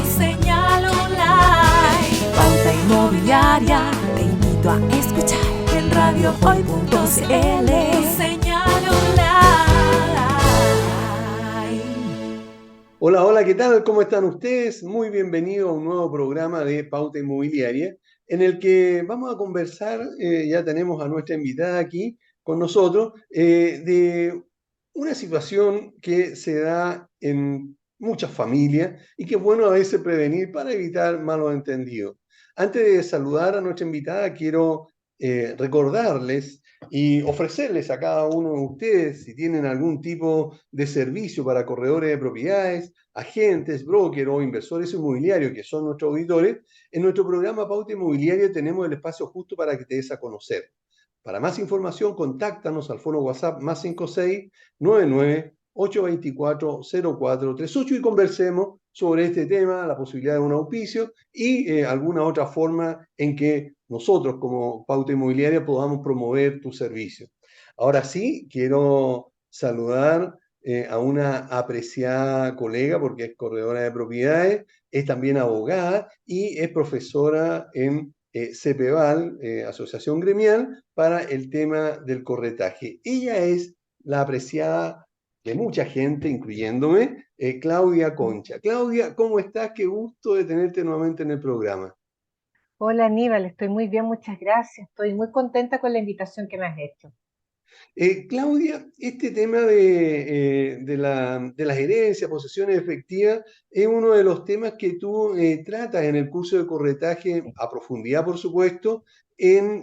Señal online. Pauta Inmobiliaria, te invito a escuchar en radiohoy.cl. Señal online. Hola, hola, ¿qué tal? ¿Cómo están ustedes? Muy bienvenidos a un nuevo programa de Pauta Inmobiliaria, en el que vamos a conversar, ya tenemos a nuestra invitada aquí con nosotros, de una situación que se da en muchas familias y que es bueno a veces prevenir para evitar malos entendidos. Antes de saludar a nuestra invitada, quiero recordarles y ofrecerles a cada uno de ustedes, si tienen algún tipo de servicio para corredores de propiedades, agentes, brokers o inversores inmobiliarios, que son nuestros auditores, en nuestro programa Pauta Inmobiliaria tenemos el espacio justo para que te des a conocer. Para más información, contáctanos al fono WhatsApp más 5699 824 0438 y conversemos sobre este tema, la posibilidad de un auspicio y alguna otra forma en que nosotros como Pauta Inmobiliaria podamos promover tu servicio. Ahora sí, quiero saludar a una apreciada colega porque es corredora de propiedades, es también abogada y es profesora en CEPEVAL, Asociación Gremial, para el tema del corretaje. Ella es la apreciada de mucha gente, incluyéndome, Claudia Concha. Claudia, ¿cómo estás? Qué gusto de tenerte nuevamente en el programa. Hola Aníbal, estoy muy bien, muchas gracias. Estoy muy contenta con la invitación que me has hecho. Claudia, este tema de las herencias, posesiones efectivas, es uno de los temas que tú tratas en el curso de corretaje Sí, a profundidad, por supuesto, en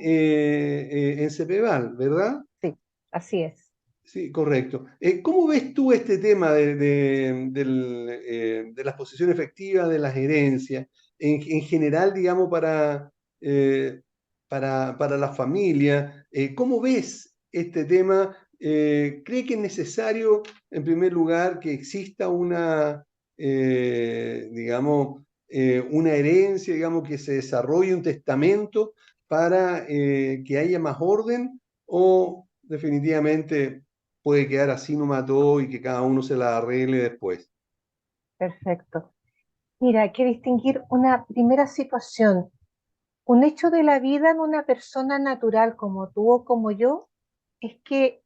CEPEVAL, ¿verdad? sí, así es. Sí, correcto. ¿Cómo ves tú este tema de las posesiones efectivas, de las herencias, en general, digamos, eh, para la familia? ¿Cómo ves este tema? ¿Cree que es necesario, en primer lugar, que exista digamos, una herencia, digamos, que se desarrolle un testamento para que haya más orden? ¿O definitivamente puede quedar así nomás todo y que cada uno se la arregle después? Perfecto. Mira, hay que distinguir una primera situación. Un hecho de la vida en una persona natural como tú o como yo es que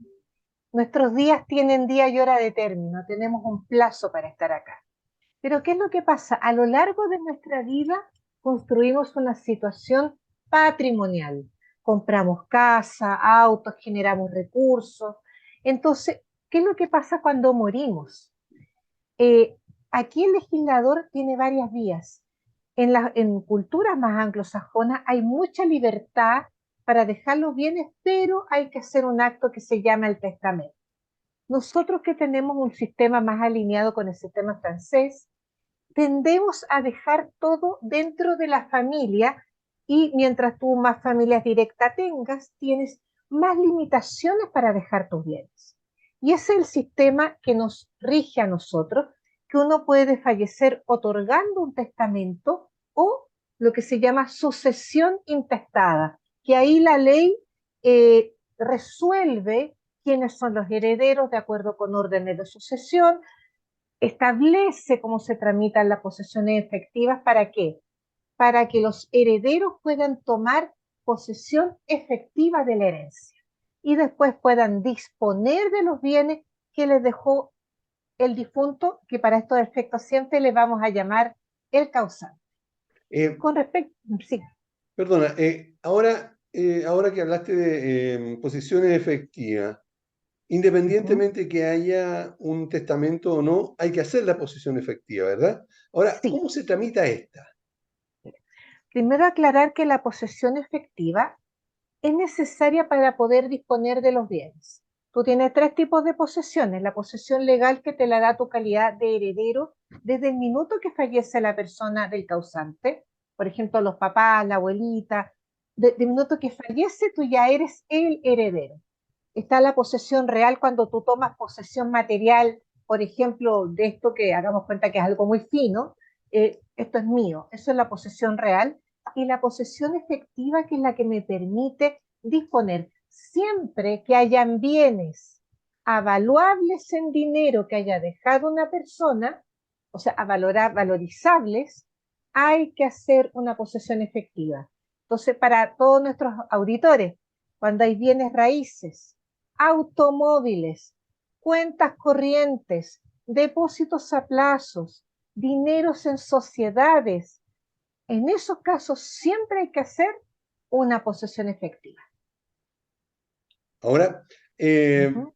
nuestros días tienen día y hora de término, tenemos un plazo para estar acá. Pero ¿qué es lo que pasa? A lo largo de nuestra vida construimos una situación patrimonial. Compramos casa, autos, generamos recursos. Entonces, ¿qué es lo que pasa cuando morimos? Eh, Aquí el legislador tiene varias vías. En culturas más anglosajonas hay mucha libertad para dejar los bienes, pero hay que hacer un acto que se llama el testamento. Nosotros que tenemos un sistema más alineado con el sistema francés, tendemos a dejar todo dentro de la familia y mientras tú más familias directas tengas, tienes más limitaciones para dejar tus bienes. Y ese es el sistema que nos rige a nosotros, que uno puede fallecer otorgando un testamento o lo que se llama sucesión intestada, que ahí la ley resuelve quiénes son los herederos de acuerdo con órdenes de sucesión, establece cómo se tramitan las posesiones efectivas. ¿Para qué? Para que los herederos puedan tomar posesión efectiva de la herencia y después puedan disponer de los bienes que les dejó el difunto, que para estos efectos siempre le vamos a llamar el causante. Eh, Con respecto, sí. Perdona, ahora que hablaste de posiciones efectivas, Uh-huh. independientemente que haya un testamento o no, hay que hacer la posición efectiva, ¿verdad? Ahora, Sí. ¿cómo se tramita esta? Primero aclarar que la posesión efectiva es necesaria para poder disponer de los bienes. Tú tienes tres tipos de posesiones. La posesión legal que te la da tu calidad de heredero desde el minuto que fallece la persona del causante. Por ejemplo, los papás, la abuelita. Desde el minuto que fallece, tú ya eres el heredero. Está la posesión real cuando tú tomas posesión material, por ejemplo, de esto que hagamos cuenta que es algo muy fino, esto es mío, eso es la posesión real, y la posesión efectiva, que es la que me permite disponer siempre que hayan bienes avaluables en dinero que haya dejado una persona, o sea, a valorar, valorizables, hay que hacer una posesión efectiva. Entonces, para todos nuestros auditores, cuando hay bienes raíces, automóviles, cuentas corrientes, depósitos a plazos, dineros en sociedades, en esos casos siempre hay que hacer una posesión efectiva. Ahora, Ujú.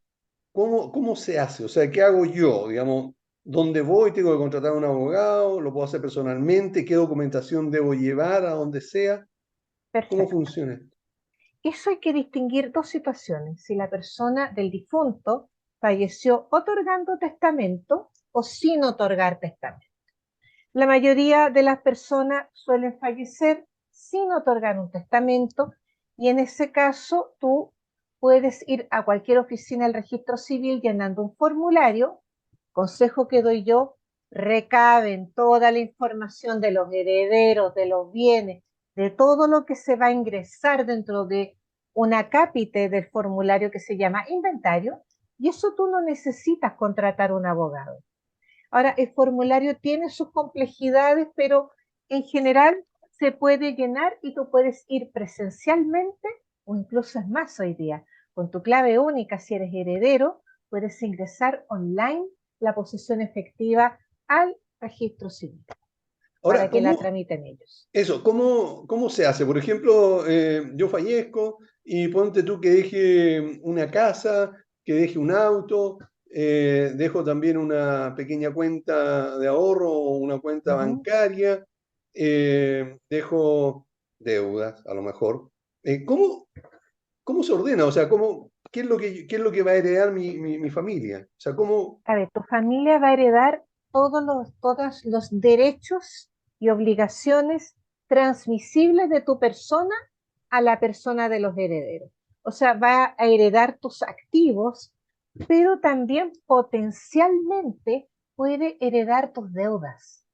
¿cómo se hace? O sea, ¿qué hago yo? Digamos, ¿dónde voy? ¿Tengo que contratar a un abogado? ¿Lo puedo hacer personalmente? ¿Qué documentación debo llevar a donde sea? ¿Cómo Perfecto. funciona esto? Eso hay que distinguir dos situaciones: si la persona del difunto falleció otorgando testamento o sin otorgar testamento. La mayoría de las personas suelen fallecer sin otorgar un testamento, y en ese caso tú puedes ir a cualquier oficina del registro civil llenando un formulario. Consejo que doy yo: recaben toda la información de los herederos, de los bienes, de todo lo que se va a ingresar dentro de una cápite del formulario que se llama inventario, y eso tú no necesitas contratar un abogado. Ahora, el formulario tiene sus complejidades, pero en general se puede llenar y tú puedes ir presencialmente, o incluso es más hoy día, con tu clave única. Si eres heredero, puedes ingresar online la posesión efectiva al registro civil Ahora, para que la tramiten ellos. ¿cómo se hace? Por ejemplo, yo fallezco y ponte tú que deje una casa, que deje un auto, dejo también una pequeña cuenta de ahorro o una cuenta Ujú. bancaria, dejo deudas a lo mejor. ¿Cómo se ordena? O sea, qué es lo que va a heredar mi familia? O sea, ¿cómo? A ver, tu familia va a heredar todos los derechos y obligaciones transmisibles de tu persona a la persona de los herederos. O sea, va a heredar tus activos, pero también potencialmente puede heredar tus deudas,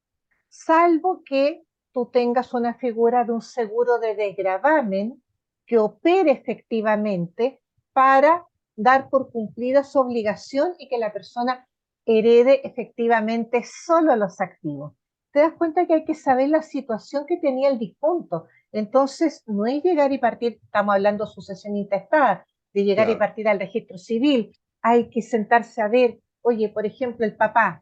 salvo que tú tengas una figura de un seguro de desgravamen que opere efectivamente para dar por cumplida su obligación y que la persona herede efectivamente solo los activos. Te das cuenta que hay que saber la situación que tenía el difunto. Entonces, no es llegar y partir, estamos hablando de sucesión intestada, de llegar y Claro. partir al registro civil. Hay que sentarse a ver, oye, por ejemplo, el papá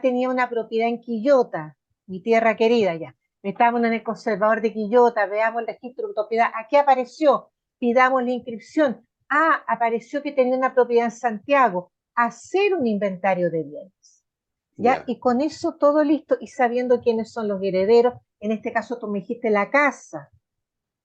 tenía una propiedad en Quillota, mi tierra querida ya. Metámonos en el conservador de Quillota, veamos el registro de propiedad. Aquí apareció, pidamos la inscripción. Ah, apareció que tenía una propiedad en Santiago. Hacer un inventario de bienes. ¿Ya? Ya. Y con eso todo listo y sabiendo quiénes son los herederos. En este caso tú me dijiste la casa,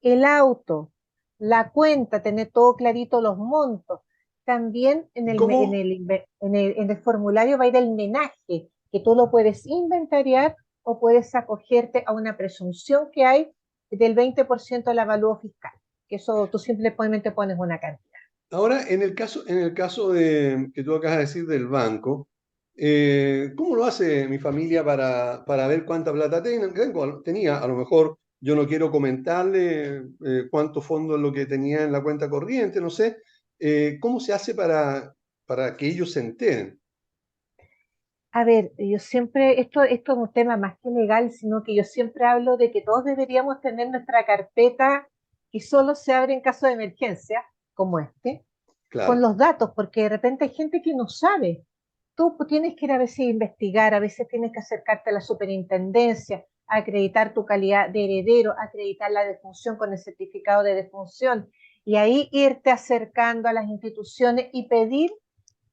el auto, la cuenta, tener todo clarito los montos. También ¿Y cómo? en el formulario va a ir el menaje, que tú lo puedes inventariar o puedes acogerte a una presunción que hay del 20% del avalúo fiscal, que eso tú simplemente pones una cantidad. Ahora, en el caso de, que tú acabas de decir del banco, ¿cómo lo hace mi familia para ver cuánta plata tenía? A lo mejor yo no quiero comentarle cuánto fondo es lo que tenía en la cuenta corriente, no sé. ¿Cómo se hace para que ellos se enteren? A ver, yo siempre, esto es un tema más que legal, sino que yo siempre hablo de que todos deberíamos tener nuestra carpeta y solo se abre en caso de emergencia, como este, con Claro. los datos, porque de repente hay gente que no sabe. Tú tienes que ir a veces a investigar, a veces tienes que acercarte a la superintendencia, acreditar tu calidad de heredero, acreditar la defunción con el certificado de defunción, y ahí irte acercando a las instituciones y pedir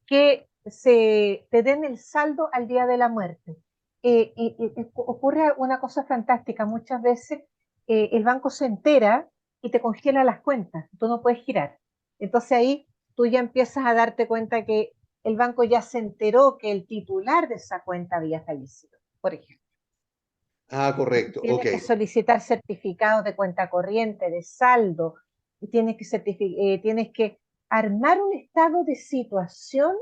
que se te den el saldo al día de la muerte. Ocurre una cosa fantástica: muchas veces el banco se entera y te congela las cuentas, tú no puedes girar. Entonces ahí tú ya empiezas a darte cuenta que el banco ya se enteró que el titular de esa cuenta había fallecido, por ejemplo. Ah, Entonces correcto, ok. tienes que solicitar certificados de cuenta corriente, de saldo, y tienes que armar un estado de situación,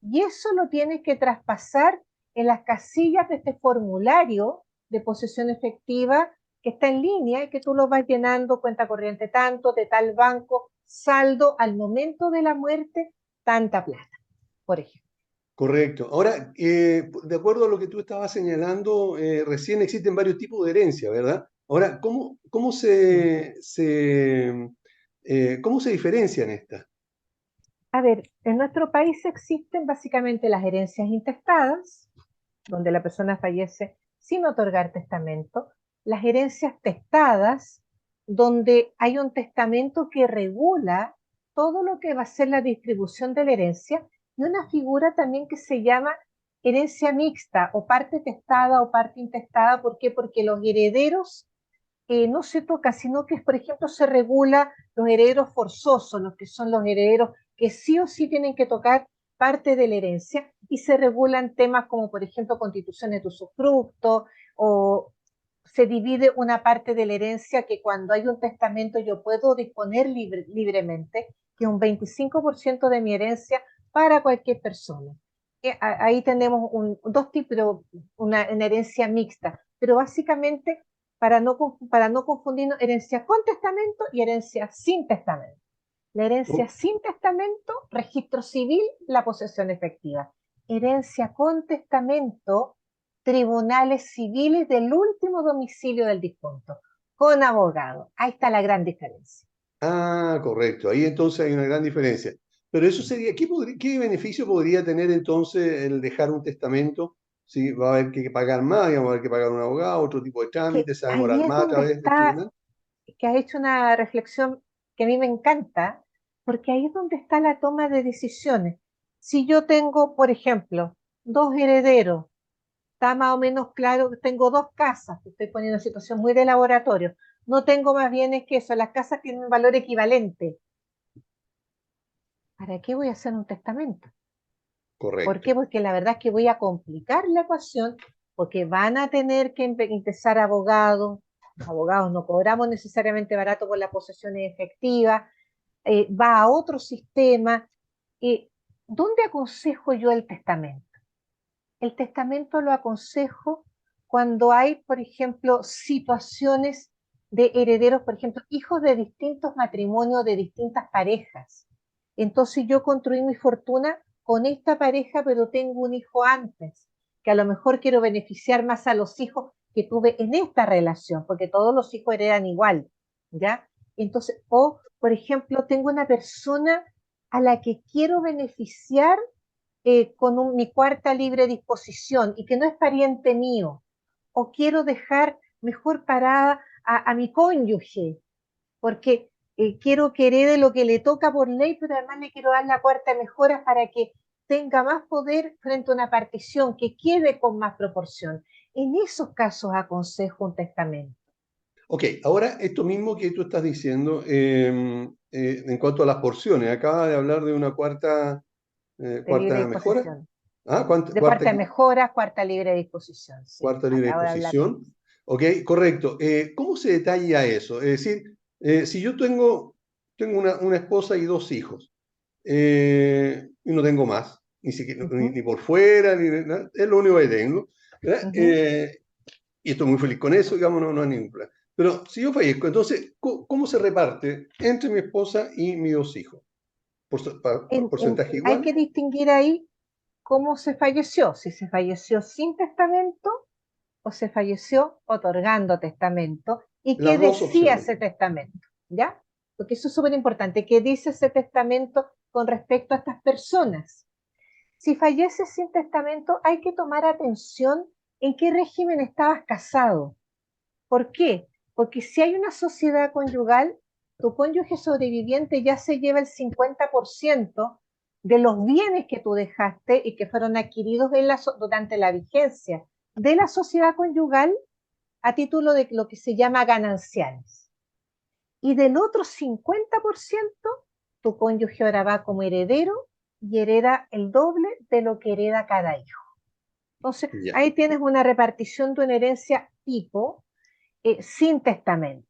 y eso lo tienes que traspasar en las casillas de este formulario de posesión efectiva que está en línea y que tú lo vas llenando: cuenta corriente tanto, de tal banco, saldo al momento de la muerte, tanta plata, por ejemplo. Correcto. Ahora, de acuerdo a lo que tú estabas señalando, recién existen varios tipos de herencia, ¿verdad? Ahora, Sí. ¿cómo se diferencian estas? A ver, en nuestro país existen básicamente las herencias intestadas, donde la persona fallece sin otorgar testamento, las herencias testadas, donde hay un testamento que regula todo lo que va a ser la distribución de la herencia, y una figura también que se llama herencia mixta, o parte testada o parte intestada. ¿Por qué? Porque los herederos no se toca, sino que, por ejemplo, se regula los herederos forzosos, los que son los herederos que sí o sí tienen que tocar parte de la herencia, y se regulan temas como, por ejemplo, constituciones de usufructo, o se divide una parte de la herencia que cuando hay un testamento yo puedo disponer libremente, que un 25% de mi herencia para cualquier persona. Ahí tenemos dos tipos, una herencia mixta, pero básicamente para no confundirnos, herencia con testamento y herencia sin testamento. La herencia ¿No? sin testamento, registro civil, la posesión efectiva. Herencia con testamento, tribunales civiles del último domicilio del difunto, con abogado. Ahí está la gran diferencia. Ah, correcto. Ahí entonces hay una gran diferencia. Pero eso Sí. sería, ¿qué beneficio podría tener entonces el dejar un testamento? Si va a haber que pagar más, digamos, va a haber que pagar un abogado, otro tipo de Que trámites, se va a ahí demorar es más a donde través del está, tribunal. que has hecho una reflexión que a mí me encanta, porque ahí es donde está la toma de decisiones. Si yo tengo, por ejemplo, dos herederos, está más o menos claro que tengo dos casas, que estoy poniendo en situación muy de laboratorio, no tengo más bienes que eso, las casas tienen un valor equivalente. ¿Para qué voy a hacer un testamento? ¿Por Correcto. qué? Porque la verdad es que voy a complicar la ecuación, porque van a tener que empezar abogados. Los abogados no cobramos necesariamente barato por la posesión efectiva, va a otro sistema. ¿Dónde aconsejo yo el testamento? El testamento lo aconsejo cuando hay, por ejemplo, situaciones de herederos, por ejemplo, hijos de distintos matrimonios, de distintas parejas. Entonces yo construí mi fortuna con esta pareja, pero tengo un hijo antes, que a lo mejor quiero beneficiar más a los hijos que tuve en esta relación, porque todos los hijos heredan igual, ¿ya? Entonces, o, por ejemplo, tengo una persona a la que quiero beneficiar con mi cuarta libre disposición y que no es pariente mío, o quiero dejar mejor parada a mi cónyuge, porque quiero que herede lo que le toca por ley, pero además le quiero dar la cuarta mejora para que tenga más poder frente a una partición, que quede con más proporción. En esos casos aconsejo un testamento. Ok, ahora esto mismo que tú estás diciendo en cuanto a las porciones, acaba de hablar de una De libre cuarta mejora. disposición. Ah, De cuarta mejora, cuarta libre disposición, sí. cuarta libre Acabo de hablar de disposición. eso. Ok, correcto. ¿Cómo se detalla eso? Es decir, si yo tengo una esposa y dos hijos, y no tengo más, ni siquiera, Uh -huh, ni por fuera, nada, es lo único que tengo, uh ¿verdad? -huh. Y estoy muy feliz con eso, digamos, no hay ningún problema. Pero si yo fallezco, entonces, ¿cómo se reparte entre mi esposa y mis dos hijos? ¿Porcentaje Hay igual? que distinguir ahí cómo se falleció, si se falleció sin testamento o se falleció otorgando testamento, y qué Las dos decía opciones. ese testamento, ¿ya? Porque eso es súper importante, qué dice ese testamento con respecto a estas personas. Si falleces sin testamento, hay que tomar atención en qué régimen estabas casado. ¿Por qué? Porque si hay una sociedad conyugal, tu cónyuge sobreviviente ya se lleva el 50% de los bienes que tú dejaste y que fueron adquiridos durante la vigencia de la sociedad conyugal a título de lo que se llama gananciales. Y del otro 50%, tu cónyuge ahora va como heredero y hereda el doble de lo que hereda cada hijo. Entonces, Ya. ahí tienes una repartición de una herencia tipo sin testamento.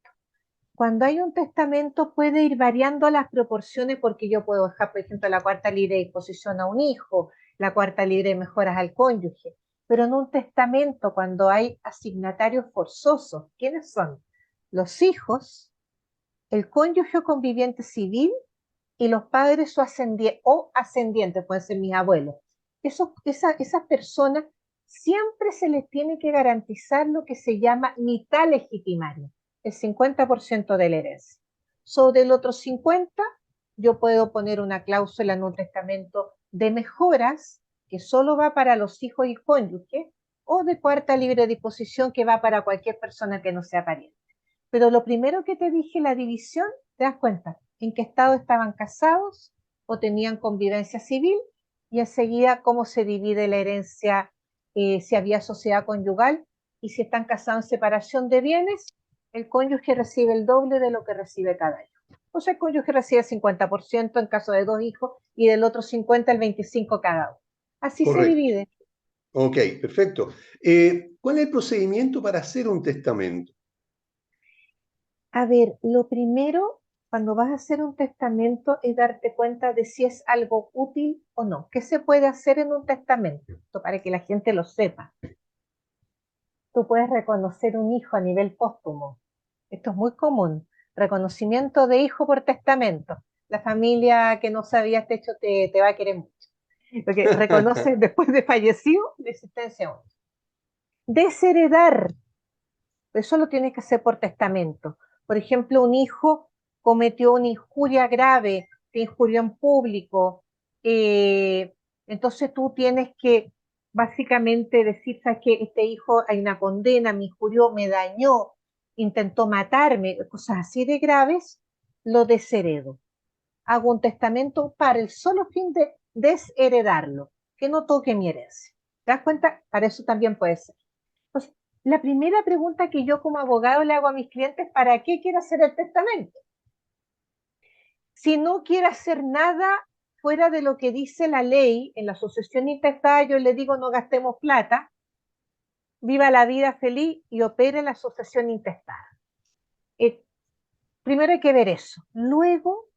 Cuando hay un testamento puede ir variando las proporciones, porque yo puedo dejar, por ejemplo, la cuarta libre disposición a un hijo, la cuarta libre de mejoras al cónyuge, pero en un testamento, cuando hay asignatarios forzosos, ¿quiénes son? Los hijos, el cónyuge o conviviente civil y los padres o ascendientes, pueden ser mis abuelos. esas personas siempre se les tiene que garantizar lo que se llama mitad legitimaria, el 50% de la herencia. Sobre el otro 50%, yo puedo poner una cláusula en un testamento de mejoras que solo va para los hijos y cónyuges, o de cuarta libre disposición que va para cualquier persona que no sea pariente. Pero lo primero que te dije, la división, te das cuenta en qué estado estaban casados o tenían convivencia civil, y enseguida cómo se divide la herencia, si había sociedad conyugal, y si están casados en separación de bienes, el cónyuge recibe el doble de lo que recibe cada hijo. O sea, el cónyuge recibe el 50% en caso de 2 hijos y del otro 50% el 25% cada uno. Así se Correcto. divide. Ok, perfecto. ¿Cuál es el procedimiento para hacer un testamento? A ver, lo primero, cuando vas a hacer un testamento, es darte cuenta de si es algo útil o no. ¿Qué se puede hacer en un testamento? Esto para que la gente lo sepa. Tú puedes reconocer un hijo a nivel póstumo. Esto es muy común. Reconocimiento de hijo por testamento. La familia que no sabía este hecho te va a querer mucho. Porque reconoce después de fallecido la existencia de un hijo. Desheredar. Eso lo tienes que hacer por testamento. Por ejemplo, un hijo cometió una injuria grave, te injurió en público, entonces tú tienes que básicamente decir, ¿sabes qué? Este hijo hay una condena, me injurió, me dañó, intentó matarme, cosas así de graves, lo desheredo. Hago un testamento para el solo fin de desheredarlo, que no toque mi herencia. ¿Te das cuenta? Para eso también puede ser. Entonces, la primera pregunta que yo como abogado le hago a mis clientes, ¿para qué quiero hacer el testamento? Si no quiere hacer nada fuera de lo que dice la ley, en la sucesión intestada yo le digo no gastemos plata, viva la vida feliz y opere la sucesión intestada. Primero hay que ver eso. Luego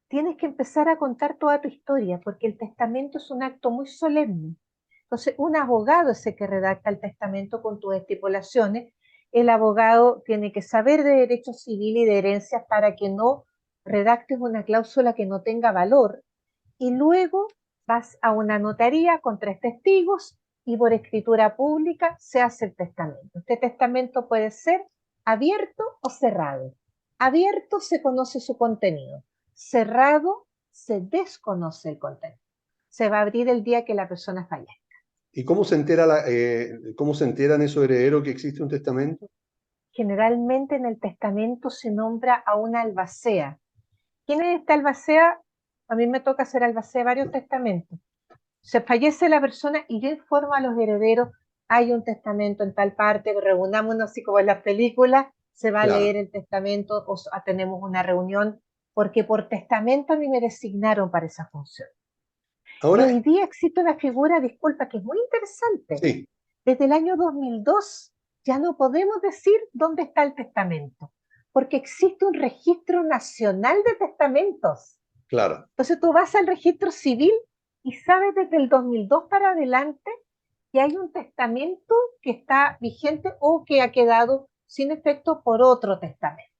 tienes que empezar a contar toda tu historia, porque el testamento es un acto muy solemne. Entonces, un abogado es el que redacta el testamento con tus estipulaciones. El abogado tiene que saber de derecho civil y de herencias para que no redactes una cláusula que no tenga valor. Y luego vas a una notaría con 3 testigos y por escritura pública se hace el testamento. Este testamento puede ser abierto o cerrado. Abierto se conoce su contenido. Cerrado se desconoce el contenido. Se va a abrir el día que la persona fallezca. ¿Y cómo cómo se enteran esos herederos que existe un testamento? Generalmente en el testamento se nombra a una albacea. ¿Quién es esta albacea? A mí me toca hacer albacea de varios testamentos. Se fallece la persona y yo informo a los herederos, hay un testamento en tal parte, reunámonos así como en las películas, se va a leer Claro. el testamento o tenemos una reunión, porque por testamento a mí me designaron para esa función. Y Ahora, hoy día existe una figura, disculpa, que es muy interesante. sí, Desde el año 2002 ya no podemos decir dónde está el testamento, porque existe un registro nacional de testamentos. claro. Entonces tú vas al registro civil y sabes desde el 2002 para adelante que hay un testamento que está vigente o que ha quedado sin efecto por otro testamento.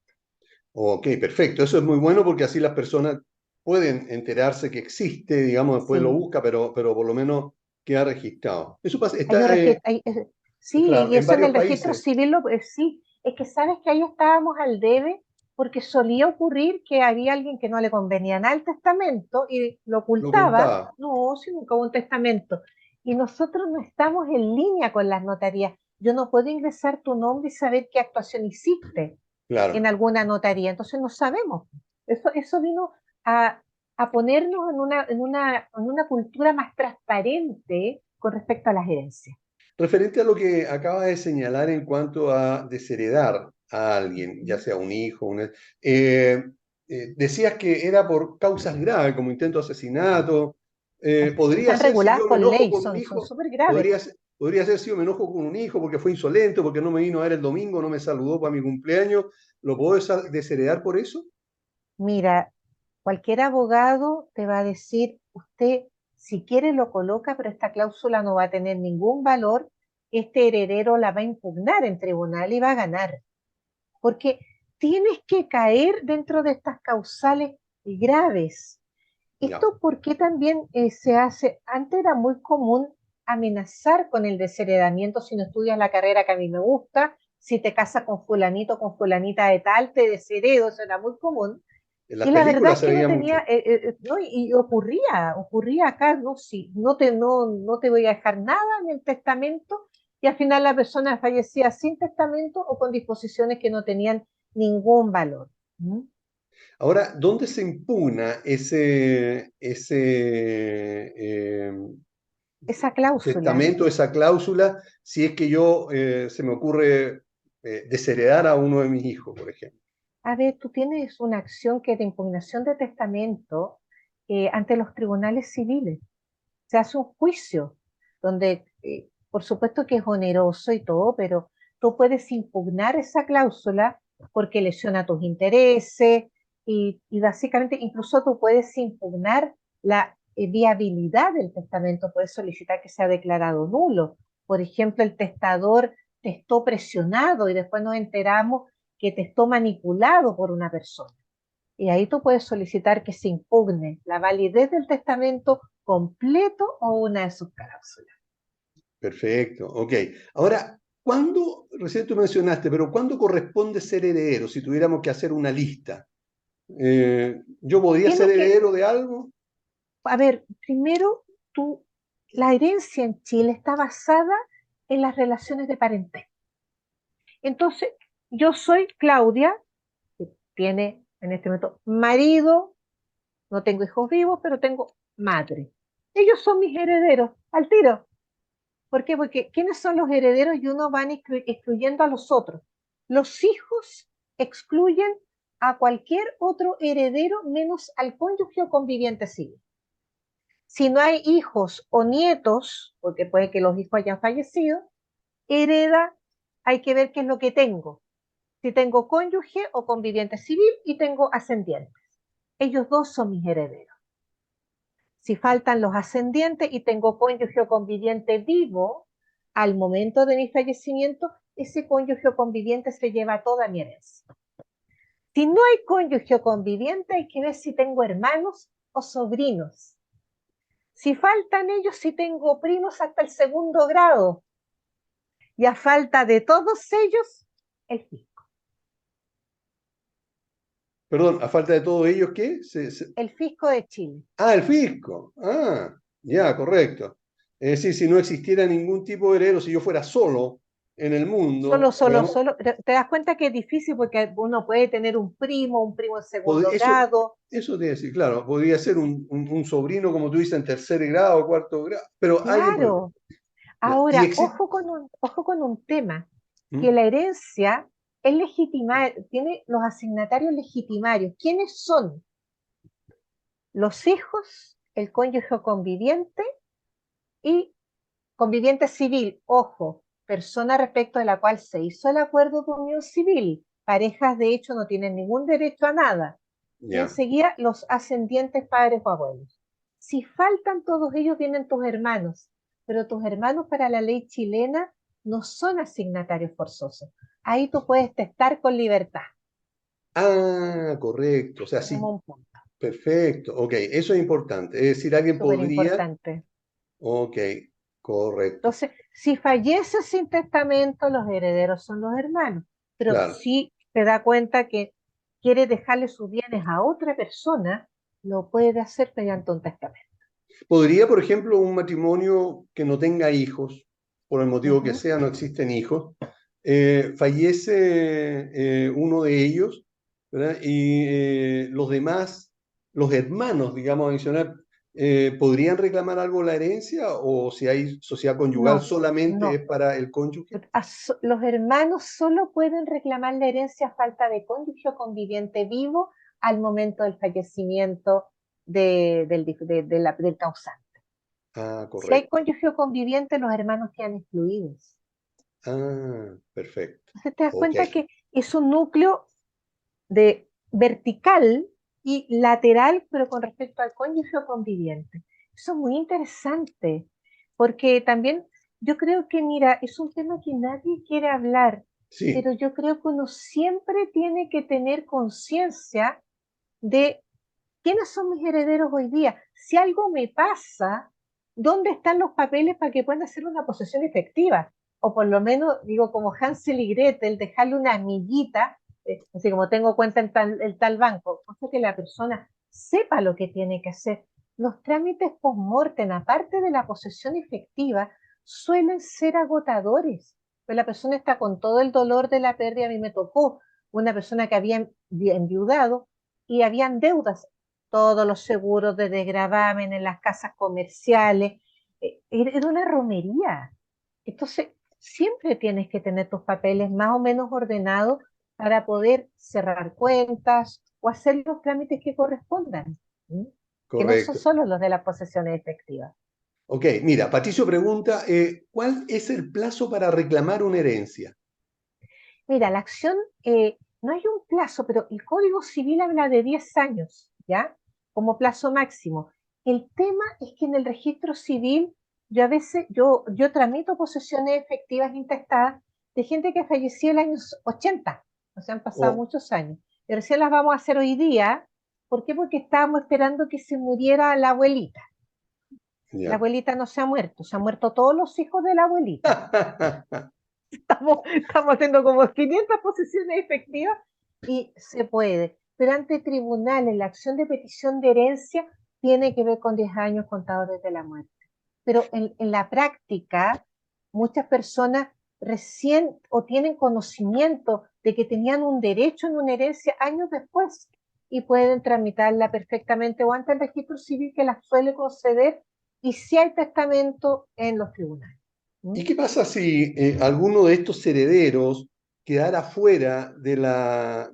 Ok, perfecto. Eso es muy bueno porque así las personas pueden enterarse que existe, digamos, después lo Sí, busca, pero por lo menos queda registrado. Eso pasa, hay un está, sí, claro, y en eso en varios el registro países civil sí, es que sabes que ahí estábamos al debe porque solía ocurrir que había alguien que no le convenía nada el testamento y lo lo ocultaba. ocultaba. No, si nunca hubo un testamento. Y nosotros no estamos en línea con las notarías. Yo no puedo ingresar tu nombre y saber qué actuación hiciste en Claro. alguna notaría. Entonces no sabemos. Eso vino a, a ponernos en una cultura más transparente con respecto a las herencias. Referente a lo que acaba de señalar en cuanto a desheredar a alguien, ya sea un hijo, eh, decías que era por causas graves, como intento de asesinato. Podría Están ser si reguladas yo me por enojo ley, con un son hijo, súper graves. podría ser si yo me enojo con un hijo porque fue insolente, porque no me vino a ver el domingo, no me saludó para mi cumpleaños. ¿Lo puedo desheredar por eso? Mira, cualquier abogado te va a decir, usted si quiere lo coloca, pero esta cláusula no va a tener ningún valor, este heredero la va a impugnar en tribunal y va a ganar, porque tienes que caer dentro de estas causales graves. Ya. Esto porque también se hace, antes era muy común amenazar con el desheredamiento si no estudias la carrera que a mí me gusta, si te casas con fulanito, con fulanita de tal, te desheredo, eso era muy común. En las Y la verdad películas es se que no veía tenía, mucho. no, y ocurría acá, no, sí, no te voy a dejar nada en el testamento, y al final la persona fallecía sin testamento o con disposiciones que no tenían ningún valor. ¿Mm? Ahora, ¿dónde se impugna ese Esa cláusula. testamento, esa cláusula, si es que yo se me ocurre desheredar a uno de mis hijos, por ejemplo? A ver, tú tienes una acción que es de impugnación de testamento ante los tribunales civiles. Se hace un juicio donde, por supuesto que es oneroso y todo, pero tú puedes impugnar esa cláusula porque lesiona tus intereses y básicamente incluso tú puedes impugnar la viabilidad del testamento, puedes solicitar que sea declarado nulo. Por ejemplo, el testador testó presionado y después nos enteramos que testó manipulado por una persona. Y ahí tú puedes solicitar que se impugne la validez del testamento completo o una de sus cláusulas. Perfecto, ok. Ahora, ¿cuándo, recién tú mencionaste, pero cuándo corresponde ser heredero? Si tuviéramos que hacer una lista. ¿Yo podría ser Tienes que, heredero de algo? a ver, primero, tú, la herencia en Chile está basada en las relaciones de parentesco. Entonces, yo soy Claudia, que tiene en este momento marido, no tengo hijos vivos, pero tengo madre. Ellos son mis herederos, al tiro. ¿Por qué? Porque ¿quiénes son los herederos? Y uno van excluyendo a los otros. Los hijos excluyen a cualquier otro heredero menos al cónyuge o conviviente civil. Si no hay hijos o nietos, porque puede que los hijos hayan fallecido, hereda, hay que ver qué es lo que tengo. Si tengo cónyuge o conviviente civil y tengo ascendientes. Ellos dos son mis herederos. Si faltan los ascendientes y tengo cónyuge o conviviente vivo, al momento de mi fallecimiento, ese cónyuge o conviviente se lleva toda mi herencia. Si no hay cónyuge o conviviente, hay que ver si tengo hermanos o sobrinos. Si faltan ellos, si tengo primos hasta el segundo grado. Y a falta de todos ellos, el fisco. Perdón, a falta de todos ellos, ¿qué? El fisco de Chile. Ah, el fisco. Ah, ya, correcto. Es decir, si no existiera ningún tipo de heredero, si yo fuera solo en el mundo, digamos, Solo. Te das cuenta que es difícil porque uno puede tener un primo en segundo eso, grado. eso te decir, claro, podría ser un sobrino, como tú dices, en tercer grado, cuarto grado, pero alguien puede. Claro. Ya. Y Ahora, existe. ojo con un tema, que ¿Mm? la herencia es legitimar, tiene los asignatarios legitimarios. ¿Quiénes son? Los hijos, el cónyuge o conviviente y conviviente civil. Ojo, persona respecto de la cual se hizo el acuerdo de unión civil. Parejas, de hecho, no tienen ningún derecho a nada. Y Ya. enseguida los ascendientes padres o abuelos. Si faltan todos ellos, vienen tus hermanos, pero tus hermanos para la ley chilena no son asignatarios forzosos. Ahí tú puedes testar con libertad, Ah, correcto. O sea, como sí, un punto. perfecto. Ok, eso es importante. Es decir, alguien Súper podría. importante. Ok, correcto. Entonces, si fallece sin testamento, los herederos son los hermanos. Pero Claro. si te da cuenta que quiere dejarle sus bienes a otra persona, lo puede hacer mediante un testamento. ¿Podría, por ejemplo, un matrimonio que no tenga hijos, por el motivo que Ujú. sea, no existen hijos, fallece uno de ellos, ¿verdad? Y los demás, los hermanos, digamos, adicional, ¿podrían reclamar algo la herencia o si hay sociedad conyugal No, solamente es no. para el cónyuge? Los hermanos solo pueden reclamar la herencia a falta de cónyuge o conviviente vivo al momento del fallecimiento del causante. Ah, Si hay correcto. cónyuge o conviviente, los hermanos quedan excluidos. Ah, perfecto. Entonces te das Ok, cuenta que es un núcleo de vertical y lateral, pero con respecto al cónyuge o conviviente. Eso es muy interesante, porque también yo creo que, mira, es un tema que nadie quiere hablar, sí, pero yo creo que uno siempre tiene que tener conciencia de ¿quiénes son mis herederos hoy día? Si algo me pasa, ¿dónde están los papeles para que puedan hacer una posesión efectiva? O por lo menos, digo, como Hansel y Gretel, dejarle una amiguita, así como tengo cuenta en el tal banco, cosa que la persona sepa lo que tiene que hacer. Los trámites post-mortem, aparte de la posesión efectiva, suelen ser agotadores. Pues la persona está con todo el dolor de la pérdida. A mí me tocó una persona que había enviudado y habían deudas, todos los seguros de desgravamen en las casas comerciales. Era una romería. Entonces, siempre tienes que tener tus papeles más o menos ordenados para poder cerrar cuentas o hacer los trámites que correspondan, ¿sí? Que no son Correcto. solo los de las posesiones efectivas. Ok, mira, Patricio pregunta, ¿cuál es el plazo para reclamar una herencia? Mira, la acción, no hay un plazo, pero el Código Civil habla de 10 años, ¿ya? Como plazo máximo. El tema es que en el registro civil, yo a veces, yo tramito posesiones efectivas intestadas de gente que falleció en los años 80, o sea, han pasado Oh, muchos años. Y recién las vamos a hacer hoy día. ¿Por qué? Porque estábamos esperando que se muriera la abuelita. La ya. abuelita no se ha muerto, se han muerto todos los hijos de la abuelita. Estamos haciendo como 500 posesiones efectivas y se puede. Pero ante tribunales, la acción de petición de herencia tiene que ver con 10 años contados desde la muerte. Pero en la práctica, muchas personas recién o tienen conocimiento de que tenían un derecho en una herencia años después y pueden tramitarla perfectamente o ante el registro civil que las suele conceder y si hay testamento en los tribunales. ¿Mm? ¿Y qué pasa si alguno de estos herederos quedara fuera de la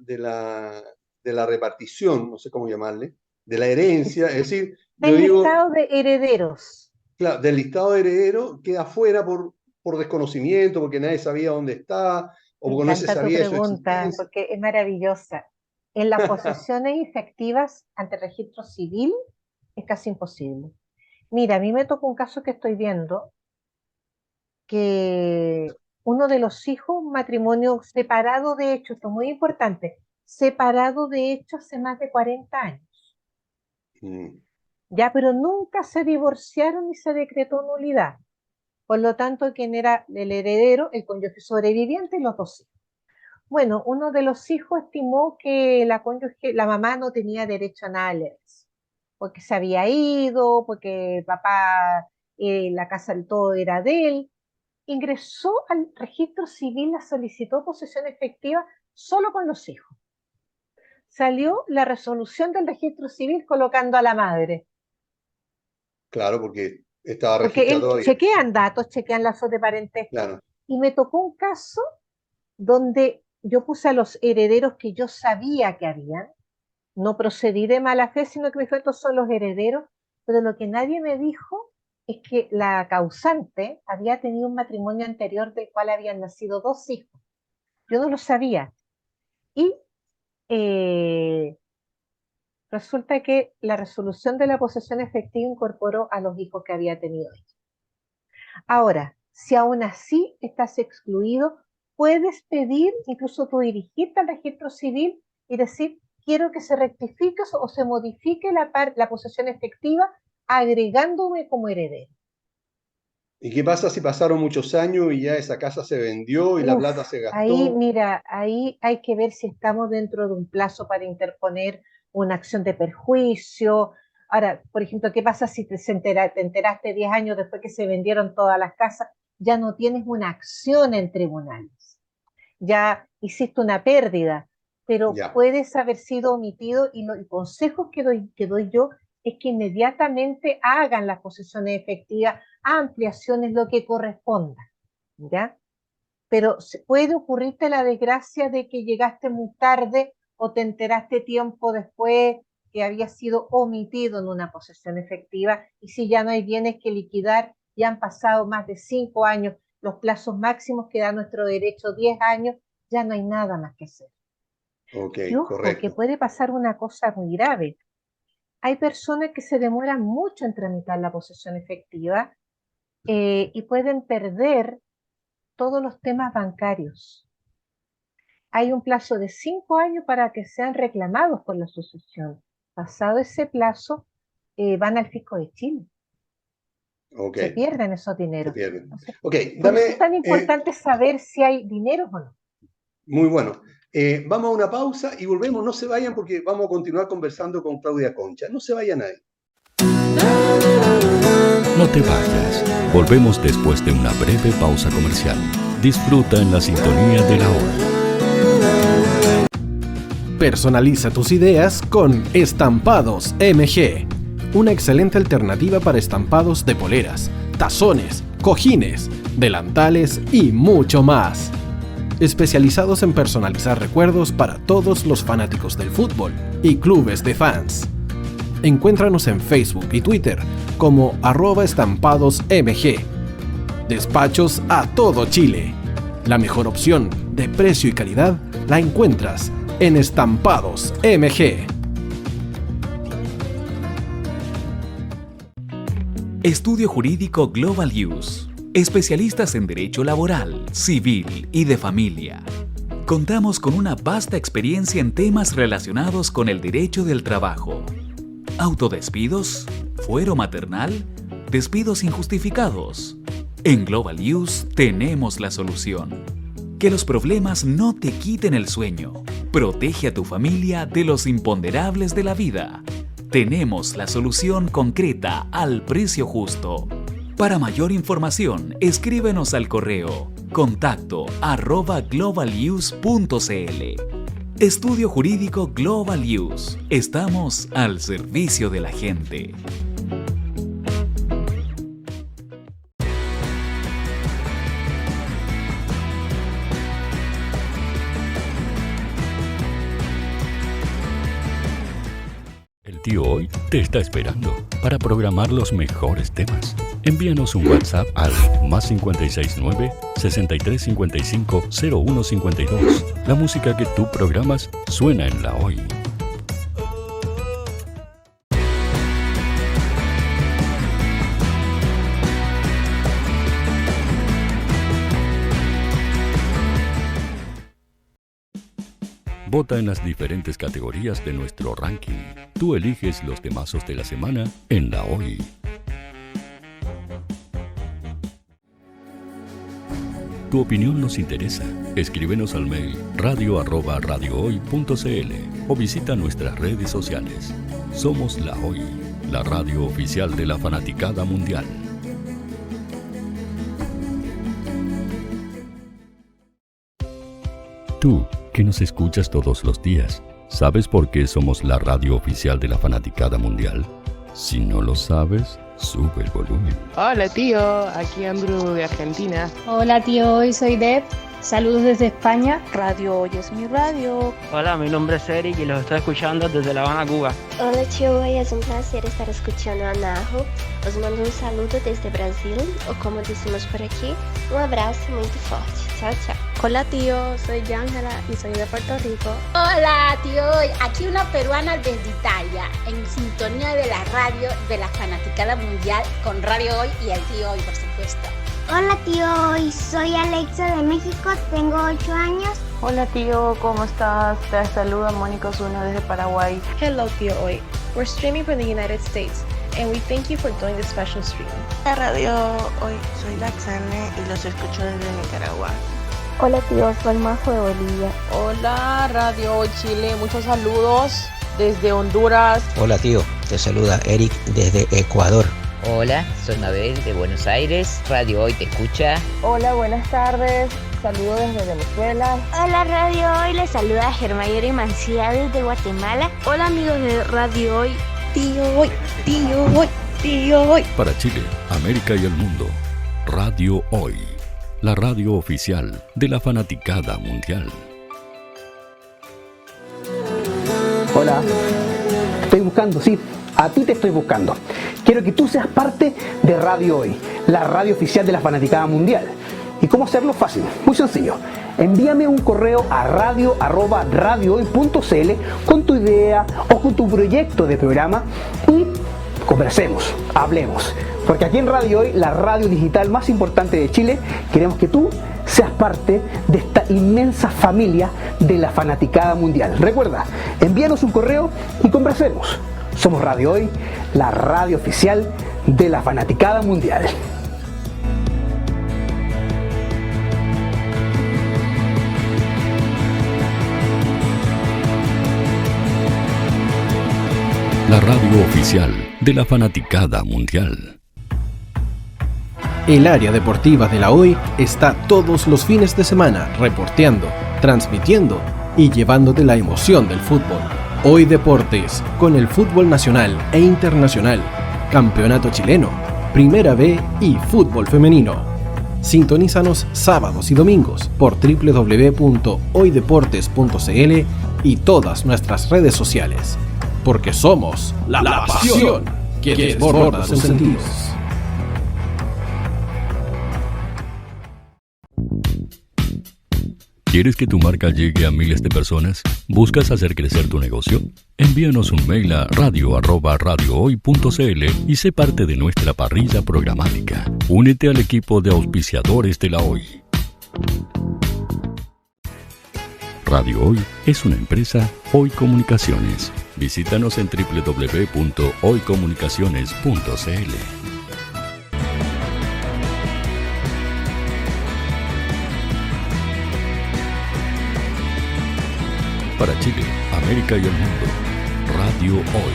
repartición, no sé cómo llamarle, de la herencia? Es decir, yo El digo, listado de herederos. claro, del listado de heredero queda fuera por desconocimiento, porque nadie sabía dónde está, o Me porque no se encanta tu sabía de su pregunta existencia. porque es maravillosa. En las posesiones efectivas ante el registro civil es casi imposible. Mira, a mí me tocó un caso que estoy viendo que uno de los hijos, un matrimonio separado de hecho, esto es muy importante, separado de hecho hace más de 40 años, Mm, ya, pero nunca se divorciaron ni se decretó nulidad. Por lo tanto, quien era el heredero, el cónyuge sobreviviente y los dos hijos. Bueno, uno de los hijos estimó que la cónyuge, la mamá no tenía derecho a nada, porque se había ido, porque el papá, la casa del todo era de él. Ingresó al registro civil, la solicitó posesión efectiva solo con los hijos. Salió la resolución del registro civil colocando a la madre, claro, porque estaba porque registrado él todavía. chequean datos, chequean lazos de parentesco, Claro. y me tocó un caso donde yo puse a los herederos que yo sabía que habían, no procedí de mala fe, sino que me dijo, estos son los herederos, pero lo que nadie me dijo es que la causante había tenido un matrimonio anterior del cual habían nacido dos hijos. Yo no lo sabía. Y eh, resulta que la resolución de la posesión efectiva incorporó a los hijos que había tenido ella. Ahora, si aún así estás excluido, puedes pedir, incluso tú dirigirte al registro civil y decir, quiero que se rectifique o se modifique la posesión efectiva agregándome como heredero. ¿Y qué pasa si pasaron muchos años y ya esa casa se vendió y la Uf, plata se ahí gastó? mira, ahí hay que ver si estamos dentro de un plazo para interponer una acción de perjuicio. Ahora, por ejemplo, ¿qué pasa si te enteraste 10 años después que se vendieron todas las casas? Ya no tienes una acción en tribunales, ya hiciste una pérdida, pero Ya. puedes haber sido omitido y el consejo que doy yo es que inmediatamente hagan las posesiones efectivas, ampliaciones, lo que corresponda, ¿ya? Pero puede ocurrirte la desgracia de que llegaste muy tarde o te enteraste tiempo después que había sido omitido en una posesión efectiva y si ya no hay bienes que liquidar, ya han pasado más de 5 años, los plazos máximos que da nuestro derecho 10 años, ya no hay nada más que hacer. Ok, Y ojo, que correcto. puede pasar una cosa muy grave. Hay personas que se demoran mucho en tramitar la posesión efectiva y pueden perder todos los temas bancarios. Hay un plazo de 5 años para que sean reclamados por la sucesión. pasado ese plazo, van al fisco de Chile. Ok, Se pierden esos se dineros. pierden. Entonces, Ok, por eso dame, es tan importante saber si hay dinero o no. muy bueno. Vamos a una pausa y volvemos. No se vayan porque vamos a continuar conversando con Claudia Concha. No se vayan nadie. No te vayas. Volvemos después de una breve pausa comercial. Disfruta en la sintonía de la hora. Personaliza tus ideas con Estampados MG. Una excelente alternativa para estampados de poleras, tazones, cojines, delantales y mucho más. Especializados en personalizar recuerdos para todos los fanáticos del fútbol y clubes de fans. Encuéntranos en Facebook y Twitter como @estampadosmg. Despachos a todo Chile. La mejor opción de precio y calidad la encuentras en Estampados MG. Estudio Jurídico Global Use. Especialistas en Derecho Laboral, Civil y de Familia. Contamos con una vasta experiencia en temas relacionados con el derecho del trabajo. Autodespidos, fuero maternal, despidos injustificados. En Global Use tenemos la solución. Que los problemas no te quiten el sueño. Protege a tu familia de los imponderables de la vida. Tenemos la solución concreta al precio justo. Para mayor información, escríbenos al correo contacto@globaluse.cl. Estudio Jurídico Global Use. Estamos al servicio de la gente. El tío Hoy te está esperando para programar los mejores temas. Envíanos un WhatsApp al +569 6355 0152. La música que tú programas suena en la Hoy. Vota en las diferentes categorías de nuestro ranking. Tú eliges los temazos de la semana en la Hoy. Tu opinión nos interesa. Escríbenos al mail radio@radiohoy.cl o visita nuestras redes sociales. Somos La Hoy, la radio oficial de la fanaticada mundial. Tú, que nos escuchas todos los días, ¿sabes por qué somos la radio oficial de la fanaticada mundial? Si no lo sabes, sube el volumen. Hola tío, aquí Andrew de Argentina. Hola tío, hoy soy Deb. Saludos desde España. Radio Hoy es mi radio. Hola, mi nombre es Eric y los estoy escuchando desde La Habana, Cuba. Hola tío, hoy es un placer estar escuchando a Najo. Os mando un saludo desde Brasil, o como decimos por aquí, un abrazo muy fuerte. Chao, chao. Hola tío, soy Ángela y soy de Puerto Rico. Hola tío, aquí una peruana desde Italia, en sintonía de la radio de la fanaticada mundial con Radio Hoy y el tío Hoy, por supuesto. Hola tío Hoy, soy Alexa de México, tengo 8 años. Hola tío, ¿cómo estás? Te saluda Mónica Osuna desde Paraguay. Hello tío Hoy, we're streaming from the United States and we thank you for doing this special stream. La Radio Hoy, soy Laxane y los escucho desde Nicaragua. Hola tío, soy Majo de Bolivia. Hola Radio Hoy Chile, muchos saludos desde Honduras. Hola tío, te saluda Eric desde Ecuador. Hola, soy Mabel de Buenos Aires, Radio Hoy te escucha. Hola, buenas tardes, saludos desde Venezuela. Hola Radio Hoy, les saluda Germayori Mancía desde Guatemala. Hola amigos de Radio Hoy, tío Hoy, tío Hoy, tío Hoy. Para Chile, América y el mundo, Radio Hoy, la radio oficial de la fanaticada mundial. Hola, estoy buscando, sí, a ti te estoy buscando. Quiero que tú seas parte de Radio Hoy, la radio oficial de la fanaticada mundial. ¿Y cómo hacerlo? Fácil, muy sencillo. Envíame un correo a radio@radiohoy.cl con tu idea o con tu proyecto de programa y Conversemos, hablemos, porque aquí en Radio Hoy, la radio digital más importante de Chile, queremos que tú seas parte de esta inmensa familia de la fanaticada mundial. Recuerda, envíanos un correo y conversemos. Somos Radio Hoy, la radio oficial de la fanaticada mundial. La radio oficial de la fanaticada mundial. El área deportiva de la Hoy está todos los fines de semana reporteando, transmitiendo y llevándote la emoción del fútbol. Hoy Deportes, con el fútbol nacional e internacional, campeonato chileno, Primera B y fútbol femenino. Sintonízanos sábados y domingos por www.hoydeportes.cl y todas nuestras redes sociales. Porque somos la pasión que desborda sus sentidos. ¿Quieres que tu marca llegue a miles de personas? ¿Buscas hacer crecer tu negocio? Envíanos un mail a radio@radiohoy.cl y sé parte de nuestra parrilla programática. Únete al equipo de auspiciadores de la Hoy. Radio Hoy es una empresa Hoy Comunicaciones. Visítanos en www.hoycomunicaciones.cl. Para Chile, América y el mundo, Radio Hoy,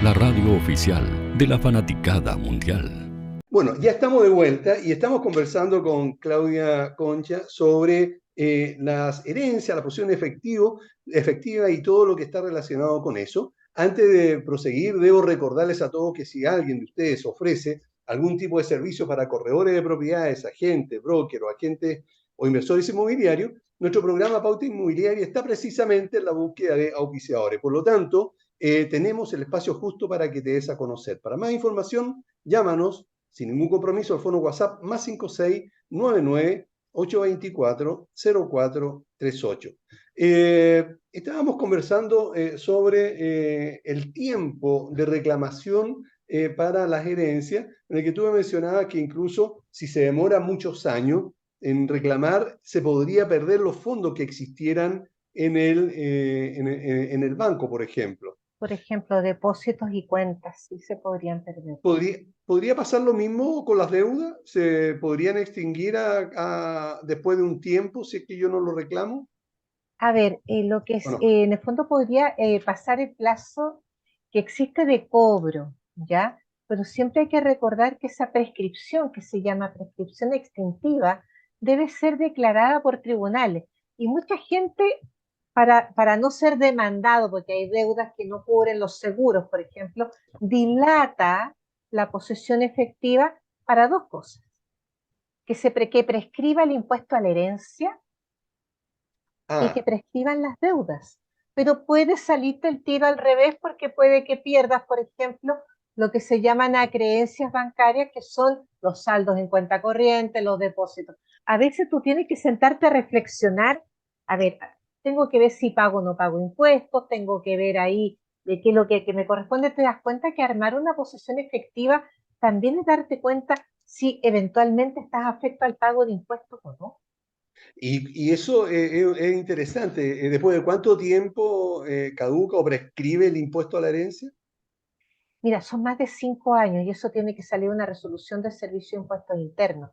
la radio oficial de la fanaticada mundial. Bueno, ya estamos de vuelta y estamos conversando con Claudia Concha sobre las herencias, la posición efectiva y todo lo que está relacionado con eso. Antes de proseguir, debo recordarles a todos que si alguien de ustedes ofrece algún tipo de servicio para corredores de propiedades, agentes, brokers o agentes o inversores inmobiliarios, nuestro programa Pauta Inmobiliaria está precisamente en la búsqueda de auspiciadores. Por lo tanto, tenemos el espacio justo para que te des a conocer. Para más información, llámanos sin ningún compromiso al fono WhatsApp +56 99 824 0438. Estábamos conversando sobre el tiempo de reclamación para las herencias, en el que tú me mencionabas que incluso si se demora muchos años en reclamar, se podría perder los fondos que existieran en el banco, por ejemplo. Por ejemplo, depósitos y cuentas sí se podrían perder. ¿Podría pasar lo mismo con las deudas? ¿Se podrían extinguir después de un tiempo si es que yo no lo reclamo? A ver, lo que es, en el fondo podría pasar el plazo que existe de cobro, ¿ya? Pero siempre hay que recordar que esa prescripción, que se llama prescripción extintiva, debe ser declarada por tribunales. Y mucha gente, para no ser demandado, porque hay deudas que no cubren los seguros, por ejemplo, dilata la posesión efectiva para dos cosas. Que prescriba el impuesto a la herencia y que prescriban las deudas. Pero puede salirte el tiro al revés porque puede que pierdas, por ejemplo, lo que se llaman acreencias bancarias, que son los saldos en cuenta corriente, los depósitos. A veces tú tienes que sentarte a reflexionar, a ver, tengo que ver si pago o no pago impuestos, tengo que ver ahí de qué es lo que me corresponde. Te das cuenta que armar una posesión efectiva también es darte cuenta si eventualmente estás afecto al pago de impuestos o no. Y eso es interesante. ¿Después de cuánto tiempo caduca o prescribe el impuesto a la herencia? Mira, son más de 5 años y eso tiene que salir una resolución del Servicio de Impuestos Internos.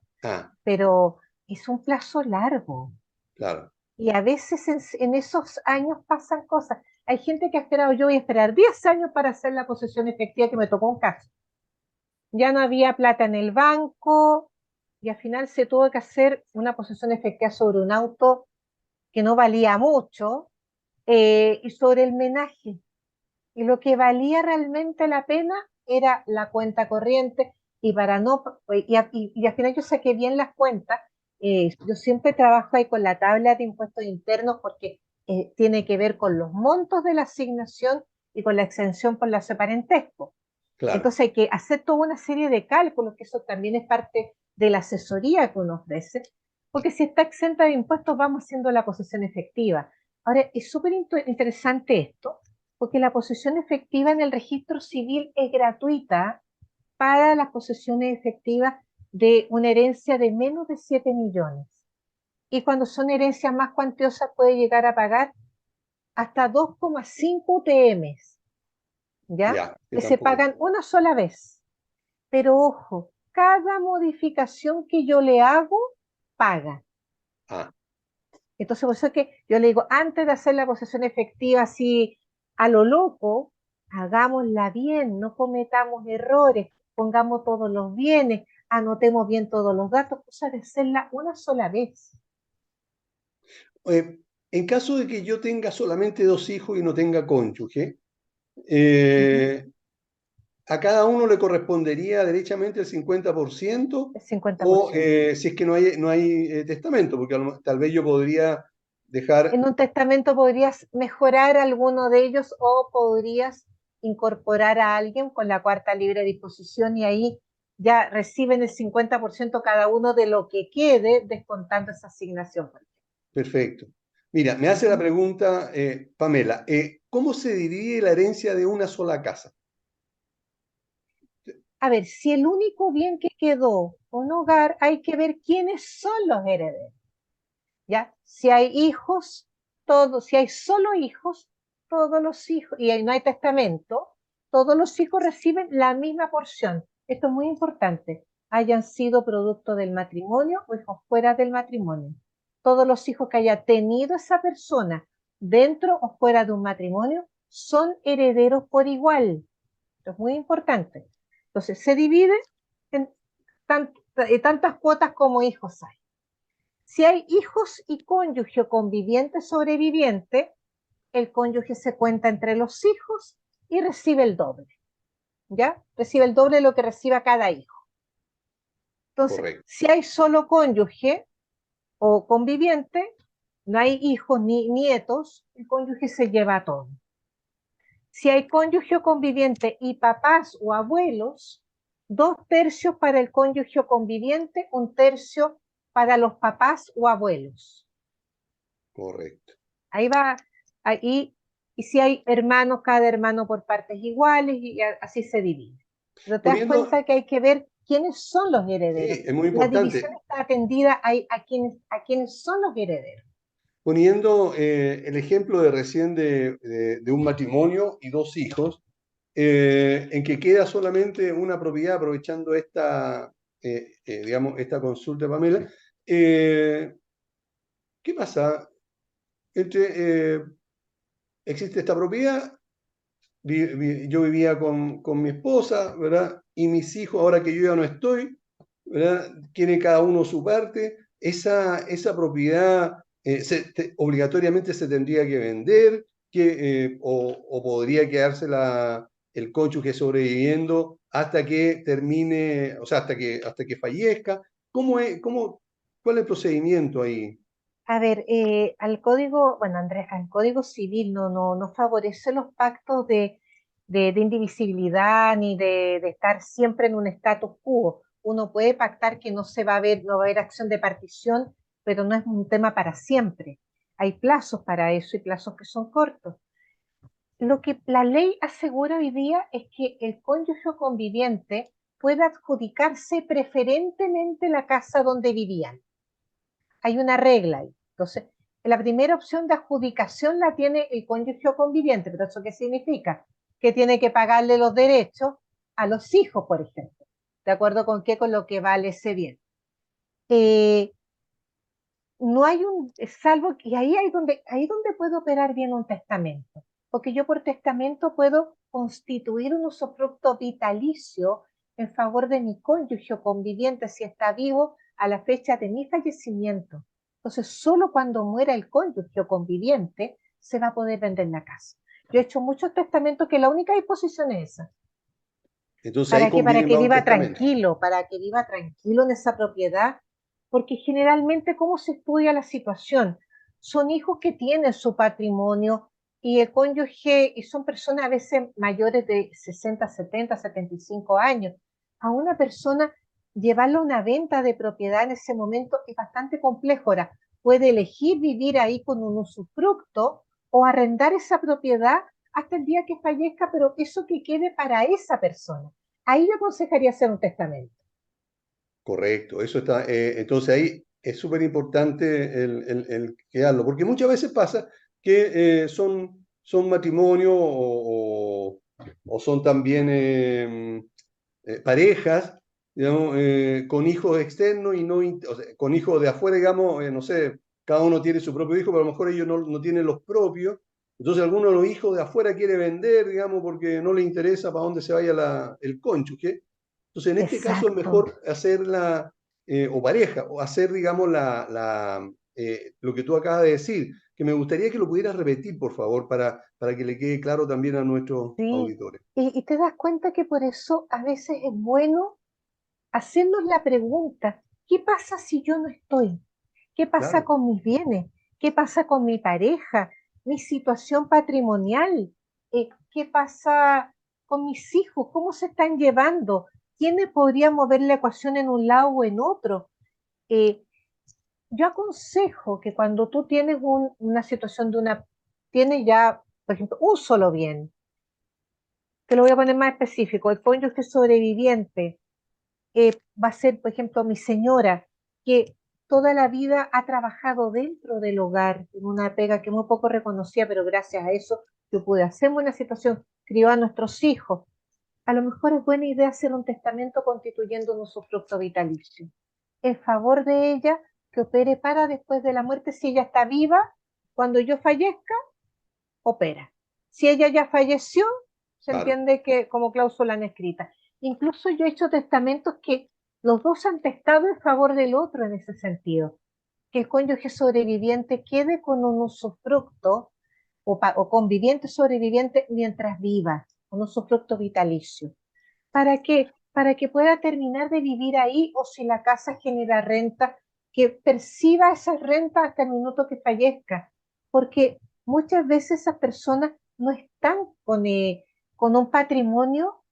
Pero es un plazo largo. Claro. Y a veces en esos años pasan cosas. Hay gente que ha esperado, yo voy a esperar 10 años para hacer la posesión efectiva, que me tocó un caso. Ya no había plata en el banco y al final se tuvo que hacer una posesión efectiva sobre un auto que no valía mucho y sobre el menaje. Y lo que valía realmente la pena era la cuenta corriente y al final yo saqué bien las cuentas. Yo siempre trabajo ahí con la tabla de impuestos internos porque tiene que ver con los montos de la asignación y con la exención por la parentesco. Claro. Entonces hay que hacer toda una serie de cálculos, que eso también es parte de la asesoría que uno ofrece, porque si está exenta de impuestos vamos haciendo la posesión efectiva. Ahora, es súper interesante esto, Porque la posesión efectiva en el registro civil es gratuita para las posesiones efectivas de una herencia de menos de 7 millones. Y cuando son herencias más cuantiosas puede llegar a pagar hasta 2,5 UTMs, ¿ya? Que se pagan una sola vez. Pero ojo, cada modificación que yo le hago, paga. Entonces, por eso es que yo le digo, antes de hacer la posesión efectiva así a lo loco, hagámosla bien, no cometamos errores, pongamos todos los bienes, anotemos bien todos los datos, cosa de hacerla una sola vez. En caso de que yo tenga solamente 2 hijos y no tenga cónyuge, ¿a cada uno le correspondería derechamente el 50%? El 50%. O si es que no hay testamento, porque tal vez yo podría dejar... En un testamento podrías mejorar alguno de ellos o podrías incorporar a alguien con la cuarta libre disposición y ahí ya reciben el 50% cada uno de lo que quede descontando esa asignación. Perfecto. Mira, me hace la pregunta Pamela, ¿cómo se divide la herencia de una sola casa? A ver, si el único bien que quedó un hogar, hay que ver quiénes son los herederos. ¿Ya? Si hay hijos, si hay solo hijos, todos los hijos, y ahí no hay testamento, todos los hijos reciben la misma porción. Esto es muy importante, hayan sido producto del matrimonio o hijos fuera del matrimonio. Todos los hijos que haya tenido esa persona dentro o fuera de un matrimonio son herederos por igual. Esto es muy importante. Entonces, se divide en tantas cuotas como hijos hay. Si hay hijos y cónyuge conviviente sobreviviente, el cónyuge se cuenta entre los hijos y recibe el doble. ¿Ya? Recibe el doble de lo que reciba cada hijo. Entonces, correcto. Si hay solo cónyuge o conviviente, no hay hijos ni nietos, el cónyuge se lleva todo. Si hay cónyuge o conviviente y papás o abuelos, 2/3 para el cónyuge o conviviente, 1/3 para los papás o abuelos. Correcto. Ahí va, ahí, y si hay hermanos, cada hermano por partes iguales, y así se divide. Pero te das cuenta que hay que ver quiénes son los herederos. Sí, es muy importante. La división está atendida a quienes son los herederos. Poniendo el ejemplo de recién de un matrimonio y 2 hijos, en que queda solamente una propiedad, aprovechando digamos, esta consulta, Pamela, ¿qué pasa? Existe esta propiedad, yo vivía con mi esposa, ¿verdad? Y mis hijos, ahora que yo ya no estoy, ¿verdad? Quiere cada uno su parte, esa propiedad obligatoriamente se tendría que vender, o podría quedarse el cónyuge sobreviviendo hasta que termine, o sea, hasta que fallezca. ¿Cuál es el procedimiento ahí? A ver, al código, bueno, Andrés, al código civil no favorece los pactos de indivisibilidad ni de estar siempre en un status quo. Uno puede pactar que no va a haber acción de partición, pero no es un tema para siempre. Hay plazos para eso y plazos que son cortos. Lo que la ley asegura hoy día es que el cónyuge o conviviente pueda adjudicarse preferentemente la casa donde vivían. Hay una regla ahí. Entonces, la primera opción de adjudicación la tiene el cónyuge o conviviente, pero ¿eso qué significa? Que tiene que pagarle los derechos a los hijos, por ejemplo. ¿De acuerdo con qué? Con lo que vale ese bien. No hay salvo que ahí donde puedo operar bien un testamento. Porque yo por testamento puedo constituir un usufructo vitalicio en favor de mi cónyuge o conviviente si está vivo a la fecha de mi fallecimiento. Entonces, solo cuando muera el cónyuge o conviviente se va a poder vender la casa. Yo he hecho muchos testamentos que la única disposición es esa. Entonces, para que viva tranquilo en esa propiedad, porque generalmente, ¿cómo se estudia la situación? Son hijos que tienen su patrimonio y el cónyuge, y son personas a veces mayores de 60, 70, 75 años. A una persona llevarlo a una venta de propiedad en ese momento es bastante complejo. Ahora, puede elegir vivir ahí con un usufructo o arrendar esa propiedad hasta el día que fallezca, pero eso que quede para esa persona. Ahí yo aconsejaría hacer un testamento. Correcto, eso está. Entonces ahí es súper importante el quedarlo, porque muchas veces pasa que son matrimonios o son también parejas, digamos, con hijos externos y no, o sea, con hijos de afuera, digamos, no sé, cada uno tiene su propio hijo, pero a lo mejor ellos no tienen los propios. Entonces alguno de los hijos de afuera quiere vender, digamos, porque no le interesa para dónde se vaya el cónyuge. Entonces en este caso es mejor hacerla, o pareja, o hacer, digamos, lo que tú acabas de decir, que me gustaría que lo pudieras repetir, por favor, para que le quede claro también a nuestros auditores. Y te das cuenta que por eso a veces es bueno hacernos la pregunta, ¿qué pasa si yo no estoy? ¿Qué pasa con mis bienes? ¿Qué pasa con mi pareja? ¿Mi situación patrimonial? ¿Qué pasa con mis hijos? ¿Cómo se están llevando? ¿Quiénes podrían mover la ecuación en un lado o en otro? Yo aconsejo que cuando tú tienes una situación tienes ya, por ejemplo, un solo bien, te lo voy a poner más específico, el cónyuge sobreviviente, va a ser, por ejemplo, mi señora, que toda la vida ha trabajado dentro del hogar, en una pega que muy poco reconocía, pero gracias a eso yo pude hacerme una situación, crió a nuestros hijos. A lo mejor es buena idea hacer un testamento constituyendo un usufructo vitalicio, en favor de ella, que opere para después de la muerte. Si ella está viva, cuando yo fallezca, opera. Si ella ya falleció, se entiende que como cláusula no escrita. Incluso yo he hecho testamentos que los dos han testado en favor del otro en ese sentido, que el cónyuge sobreviviente quede con un usufructo o conviviente sobreviviente mientras viva, un usufructo vitalicio. ¿Para qué? Para que pueda terminar de vivir ahí, o si la casa genera renta, que perciba esa renta hasta el minuto que fallezca, porque muchas veces esas personas no están con un patrimonio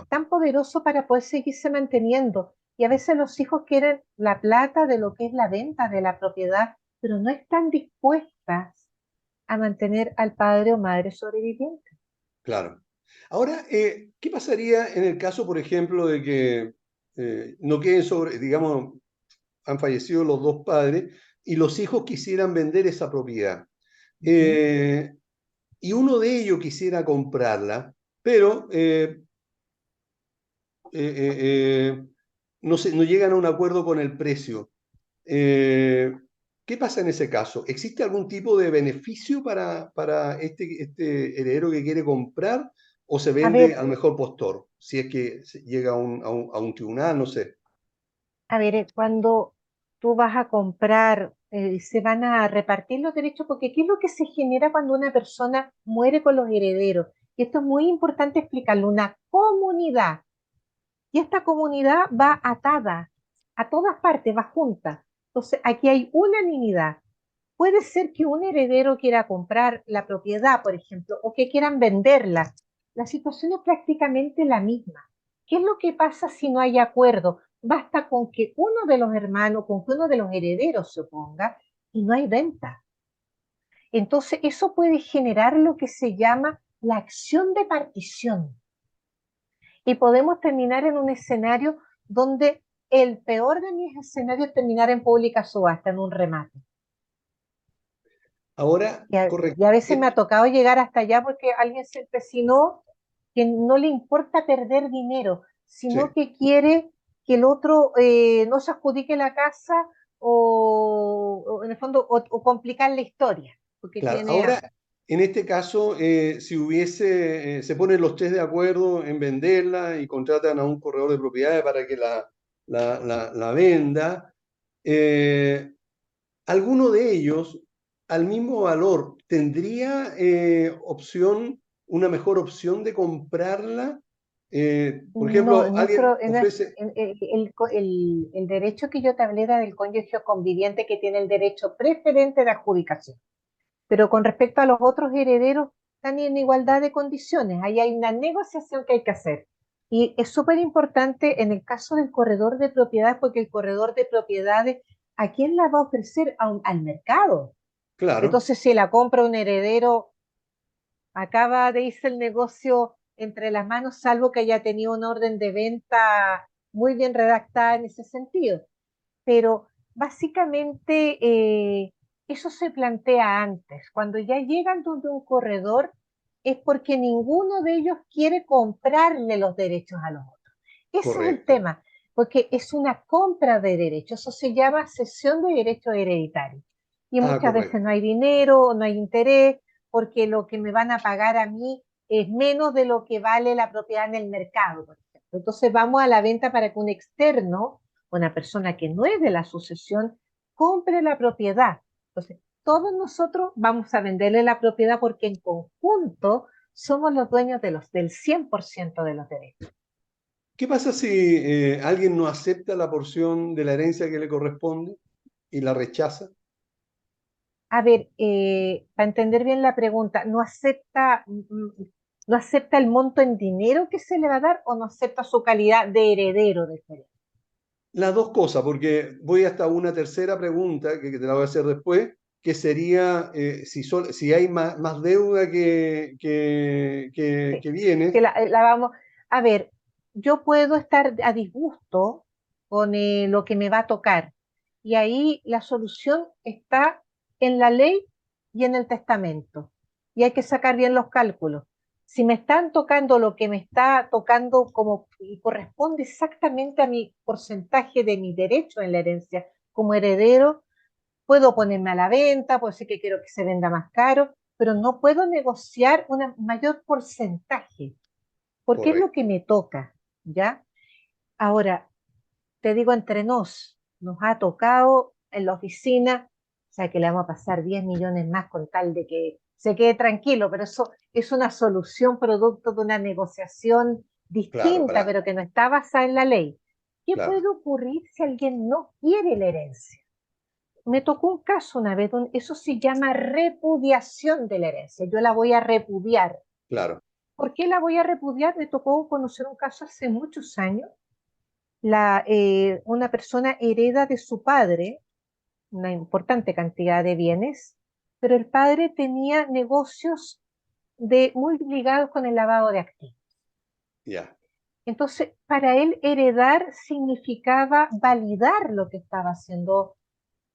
tan poderoso para poder seguirse manteniendo. Y a veces los hijos quieren la plata de lo que es la venta de la propiedad, pero no están dispuestas a mantener al padre o madre sobreviviente. Claro. Ahora, ¿qué pasaría en el caso, por ejemplo, de que no queden digamos, han fallecido los dos padres y los hijos quisieran vender esa propiedad? Y uno de ellos quisiera comprarla, pero no llegan a un acuerdo con el precio. ¿Qué pasa en ese caso? ¿Existe algún tipo de beneficio para este heredero que quiere comprar, o se vende al mejor postor, si es que llega a un tribunal, no sé? A ver, cuando tú vas a comprar, se van a repartir los derechos, porque ¿qué es lo que se genera cuando una persona muere con los herederos? Y esto es muy importante explicarlo, una comunidad. Y esta comunidad va atada a todas partes, va junta. Entonces, aquí hay unanimidad. Puede ser que un heredero quiera comprar la propiedad, por ejemplo, o que quieran venderla. La situación es prácticamente la misma. ¿Qué es lo que pasa si no hay acuerdo? Basta con que uno de los hermanos, con que uno de los herederos se oponga y no hay venta. Entonces, eso puede generar lo que se llama la acción de partición. Y podemos terminar en un escenario donde el peor de mis escenarios es terminar en pública subasta, en un remate. Ahora, y a veces me ha tocado llegar hasta allá porque alguien se empecinó, que no le importa perder dinero, sino que quiere que el otro no se adjudique la casa o en el fondo, o complicar la historia. Porque claro, ahora, en este caso, si se ponen los tres de acuerdo en venderla y contratan a un corredor de propiedades para que la venda, alguno de ellos, al mismo valor, ¿tendría una mejor opción de comprarla? Por ejemplo, alguien ofrece... El derecho que yo te hablé era del cónyuge conviviente, que tiene el derecho preferente de adjudicación. Pero con respecto a los otros herederos, están en igualdad de condiciones. Ahí hay una negociación que hay que hacer. Y es súper importante en el caso del corredor de propiedades, porque el corredor de propiedades, ¿a quién la va a ofrecer? Al mercado. Claro. Entonces, si la compra un heredero, acaba de irse el negocio entre las manos, salvo que haya tenido una orden de venta muy bien redactada en ese sentido. Pero básicamente eso se plantea antes. Cuando ya llegan donde un corredor es porque ninguno de ellos quiere comprarle los derechos a los otros. Ese es el tema, porque es una compra de derechos. Eso se llama cesión de derechos hereditarios. Y muchas veces no hay dinero, no hay interés, porque lo que me van a pagar a mí es menos de lo que vale la propiedad en el mercado, por ejemplo. Entonces vamos a la venta para que un externo, una persona que no es de la sucesión, compre la propiedad. Entonces, todos nosotros vamos a venderle la propiedad porque en conjunto somos los dueños del 100% de los derechos. ¿Qué pasa si alguien no acepta la porción de la herencia que le corresponde y la rechaza? A ver, para entender bien la pregunta, ¿no acepta el monto en dinero que se le va a dar o no acepta su calidad de heredero de herencia? Las dos cosas, porque voy hasta una tercera pregunta que te la voy a hacer después, que sería si hay más deuda que viene. Que la vamos a ver, yo puedo estar a disgusto con lo que me va a tocar, y ahí la solución está en la ley y en el testamento, y hay que sacar bien los cálculos. Si me están tocando lo que me está tocando como y corresponde exactamente a mi porcentaje de mi derecho en la herencia como heredero, puedo ponerme a la venta, puedo decir que quiero que se venda más caro, pero no puedo negociar un mayor porcentaje, porque es lo que me toca, ¿ya? Ahora, te digo entre nos ha tocado en la oficina, o sea que le vamos a pasar 10 millones más con tal de que se quede tranquilo, pero eso es una solución producto de una negociación distinta, pero que no está basada en la ley. ¿Qué puede ocurrir si alguien no quiere la herencia? Me tocó un caso una vez, eso se llama repudiación de la herencia. Yo la voy a repudiar. Claro. ¿Por qué la voy a repudiar? Me tocó conocer un caso hace muchos años. Una persona hereda de su padre una importante cantidad de bienes, pero el padre tenía negocios muy ligados con el lavado de activos. Ya. Entonces, para él heredar significaba validar lo que estaba haciendo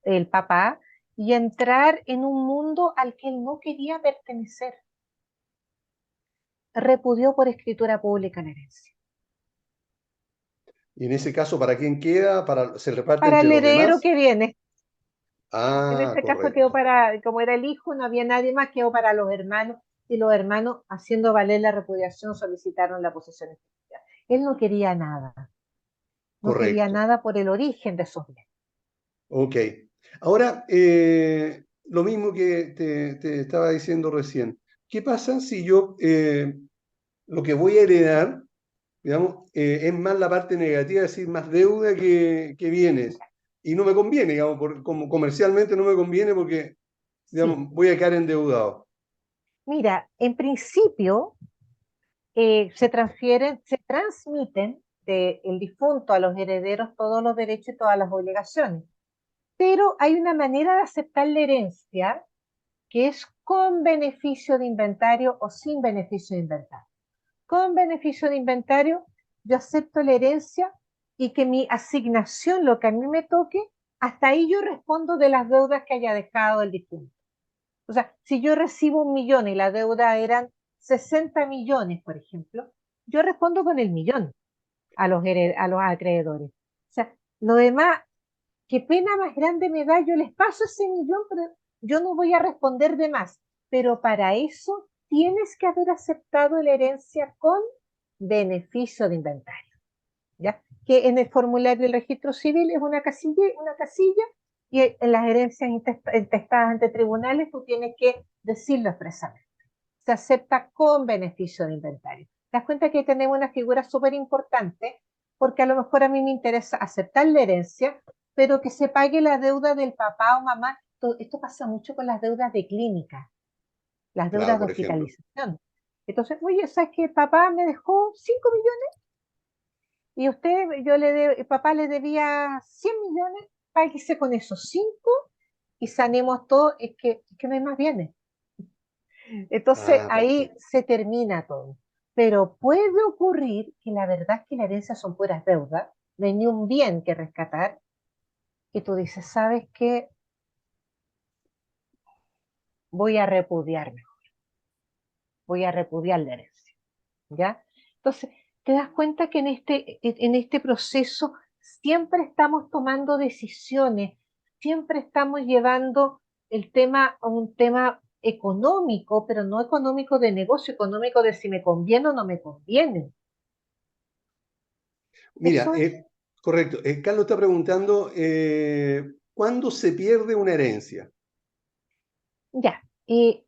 el papá y entrar en un mundo al que él no quería pertenecer. Repudió por escritura pública la herencia. Y en ese caso, ¿para quién queda? ¿Se reparte para entre el los heredero demás? que viene. Ah, en este caso quedó como era el hijo, no había nadie más, quedó para los hermanos, y los hermanos, haciendo valer la repudiación, solicitaron la posesión especial. Él no quería nada. No quería nada por el origen de esos bienes. Ok. Ahora, lo mismo que te estaba diciendo recién. ¿Qué pasa si yo lo que voy a heredar, digamos, es más la parte negativa, es decir, más deuda que bienes? Y no me conviene, digamos, como comercialmente no me conviene porque, digamos, voy a quedar endeudado. Mira, en principio se transmiten del difunto a los herederos todos los derechos y todas las obligaciones. Pero hay una manera de aceptar la herencia que es con beneficio de inventario o sin beneficio de inventario. Con beneficio de inventario, yo acepto la herencia y que mi asignación, lo que a mí me toque, hasta ahí yo respondo de las deudas que haya dejado el difunto. O sea, si yo recibo 1 millón y la deuda eran 60 millones, por ejemplo, yo respondo con el millón a los acreedores. O sea, lo demás, qué pena más grande me da, yo les paso ese millón, pero yo no voy a responder de más. Pero para eso tienes que haber aceptado la herencia con beneficio de inventario, ¿ya? Que en el formulario del registro civil es una casilla, y en las herencias intestadas ante tribunales tú tienes que decirlo expresamente. Se acepta con beneficio de inventario. ¿Te das cuenta que tenemos una figura súper importante? Porque a lo mejor a mí me interesa aceptar la herencia, pero que se pague la deuda del papá o mamá. Esto pasa mucho con las deudas de clínica, las deudas de hospitalización. Entonces, oye, ¿sabes qué? Papá me dejó 5 millones y el papá le debía 100 millones, páguese con esos 5 y sanemos todo, es que no hay más bienes. Entonces ahí se termina todo. Pero puede ocurrir que la verdad es que la herencia son puras deudas, no hay ni un bien que rescatar, y tú dices, ¿sabes qué? Voy a repudiar mejor. Voy a repudiar la herencia. ¿Ya? Entonces, te das cuenta que en este proceso siempre estamos tomando decisiones, siempre estamos llevando el tema a un tema económico, pero no económico de negocio, económico de si me conviene o no me conviene. Mira, correcto. Carlos está preguntando, ¿cuándo se pierde una herencia? Ya,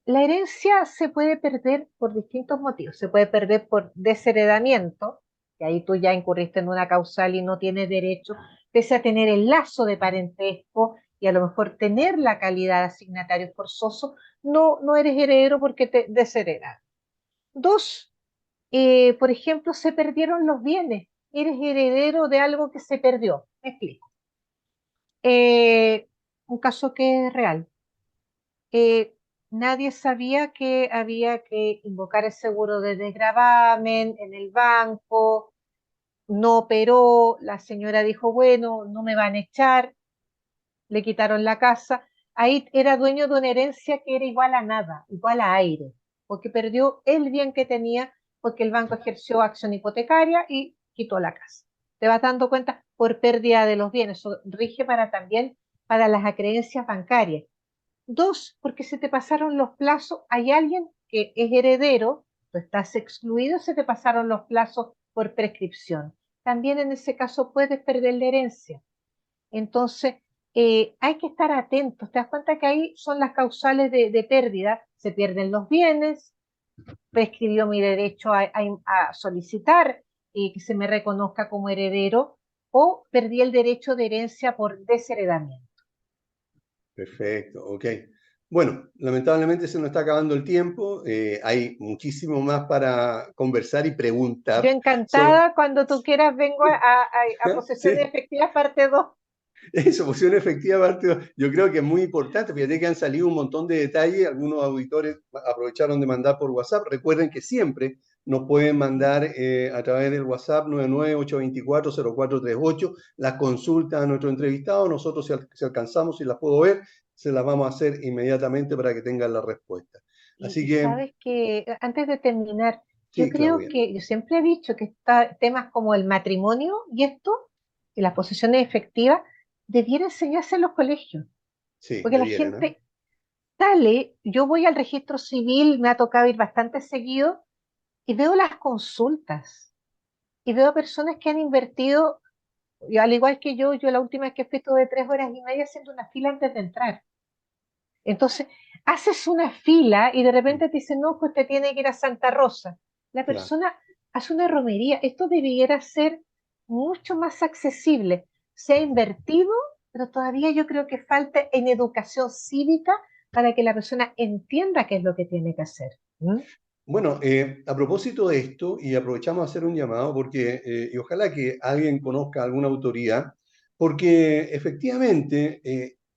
la herencia se puede perder por distintos motivos. Se puede perder por desheredamiento, que ahí tú ya incurriste en una causal y no tienes derecho, pese a tener el lazo de parentesco y a lo mejor tener la calidad de asignatario forzoso, no eres heredero porque te desheredas. 2, por ejemplo, se perdieron los bienes. Eres heredero de algo que se perdió. Me explico. Un caso que es real. Nadie sabía que había que invocar el seguro de desgravamen en el banco, no operó, la señora dijo, bueno, no me van a echar, le quitaron la casa, ahí era dueño de una herencia que era igual a nada, igual a aire, porque perdió el bien que tenía, porque el banco ejerció acción hipotecaria y quitó la casa. Te vas dando cuenta por pérdida de los bienes, eso rige también para las acreencias bancarias. 2, porque se te pasaron los plazos, hay alguien que es heredero, tú estás excluido, se te pasaron los plazos por prescripción. También en ese caso puedes perder la herencia. Entonces, hay que estar atentos. Te das cuenta que ahí son las causales de pérdida. Se pierden los bienes, prescribió mi derecho a solicitar que se me reconozca como heredero, o perdí el derecho de herencia por desheredamiento. Perfecto, ok. Bueno, lamentablemente se nos está acabando el tiempo. Hay muchísimo más para conversar y preguntar. Yo encantada, cuando tú quieras vengo a posesión efectiva parte 2. Eso, posesión efectiva parte 2. Yo creo que es muy importante. Fíjate que han salido un montón de detalles. Algunos auditores aprovecharon de mandar por WhatsApp. Recuerden que siempre nos pueden mandar a través del WhatsApp 998240438 las consultas a nuestro entrevistado. Nosotros, si alcanzamos y las puedo ver, se las vamos a hacer inmediatamente para que tengan la respuesta. Así que... Sabes que, antes de terminar, sí, yo creo Claudia, que yo siempre he dicho que temas como el matrimonio y las posesiones efectivas, debiera enseñarse en los colegios. sí, Porque la debiera, gente sale, yo voy al registro civil, me ha tocado ir bastante seguido, y veo las consultas, y veo personas que han invertido, y al igual que yo la última vez que fui estuve 3 horas y media haciendo una fila antes de entrar. Entonces, haces una fila y de repente te dicen, no, pues usted tiene que ir a Santa Rosa. La persona hace una romería. Esto debiera ser mucho más accesible. Se ha invertido, pero todavía yo creo que falta en educación cívica para que la persona entienda qué es lo que tiene que hacer. Bueno, a propósito de esto, y aprovechamos a hacer un llamado, porque, y ojalá que alguien conozca alguna autoridad, porque efectivamente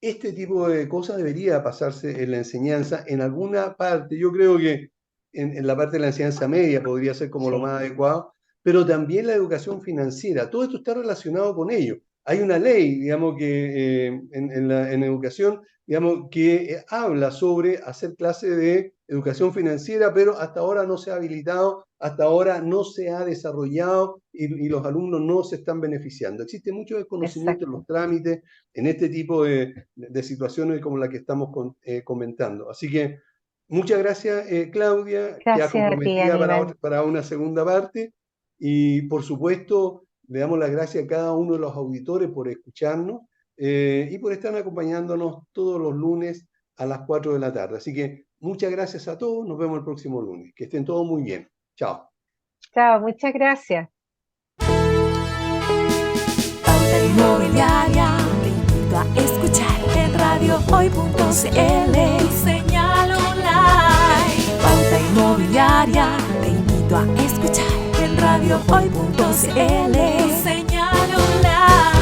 este tipo de cosas debería pasarse en la enseñanza en alguna parte. Yo creo que en la parte de la enseñanza media podría ser como lo más adecuado, pero también la educación financiera. Todo esto está relacionado con ello. Hay una ley, digamos, que en educación, digamos, que habla sobre hacer clases de educación financiera, pero hasta ahora no se ha habilitado, hasta ahora no se ha desarrollado y los alumnos no se están beneficiando. Existe mucho desconocimiento en los trámites, en este tipo de situaciones como la que estamos comentando. Así que muchas gracias, Claudia, gracias, queda comprometida para una segunda parte, y por supuesto le damos las gracias a cada uno de los auditores por escucharnos y por estar acompañándonos todos los lunes a las 4 de la tarde. Así que muchas gracias a todos. Nos vemos el próximo lunes. Que estén todos muy bien. Chao. Chao, muchas gracias. Pauta Inmobiliaria, te invito a escuchar en radiohoy.cl, tu señal online. Pauta Inmobiliaria, te invito a escuchar en radiohoy.cl, tu señal online.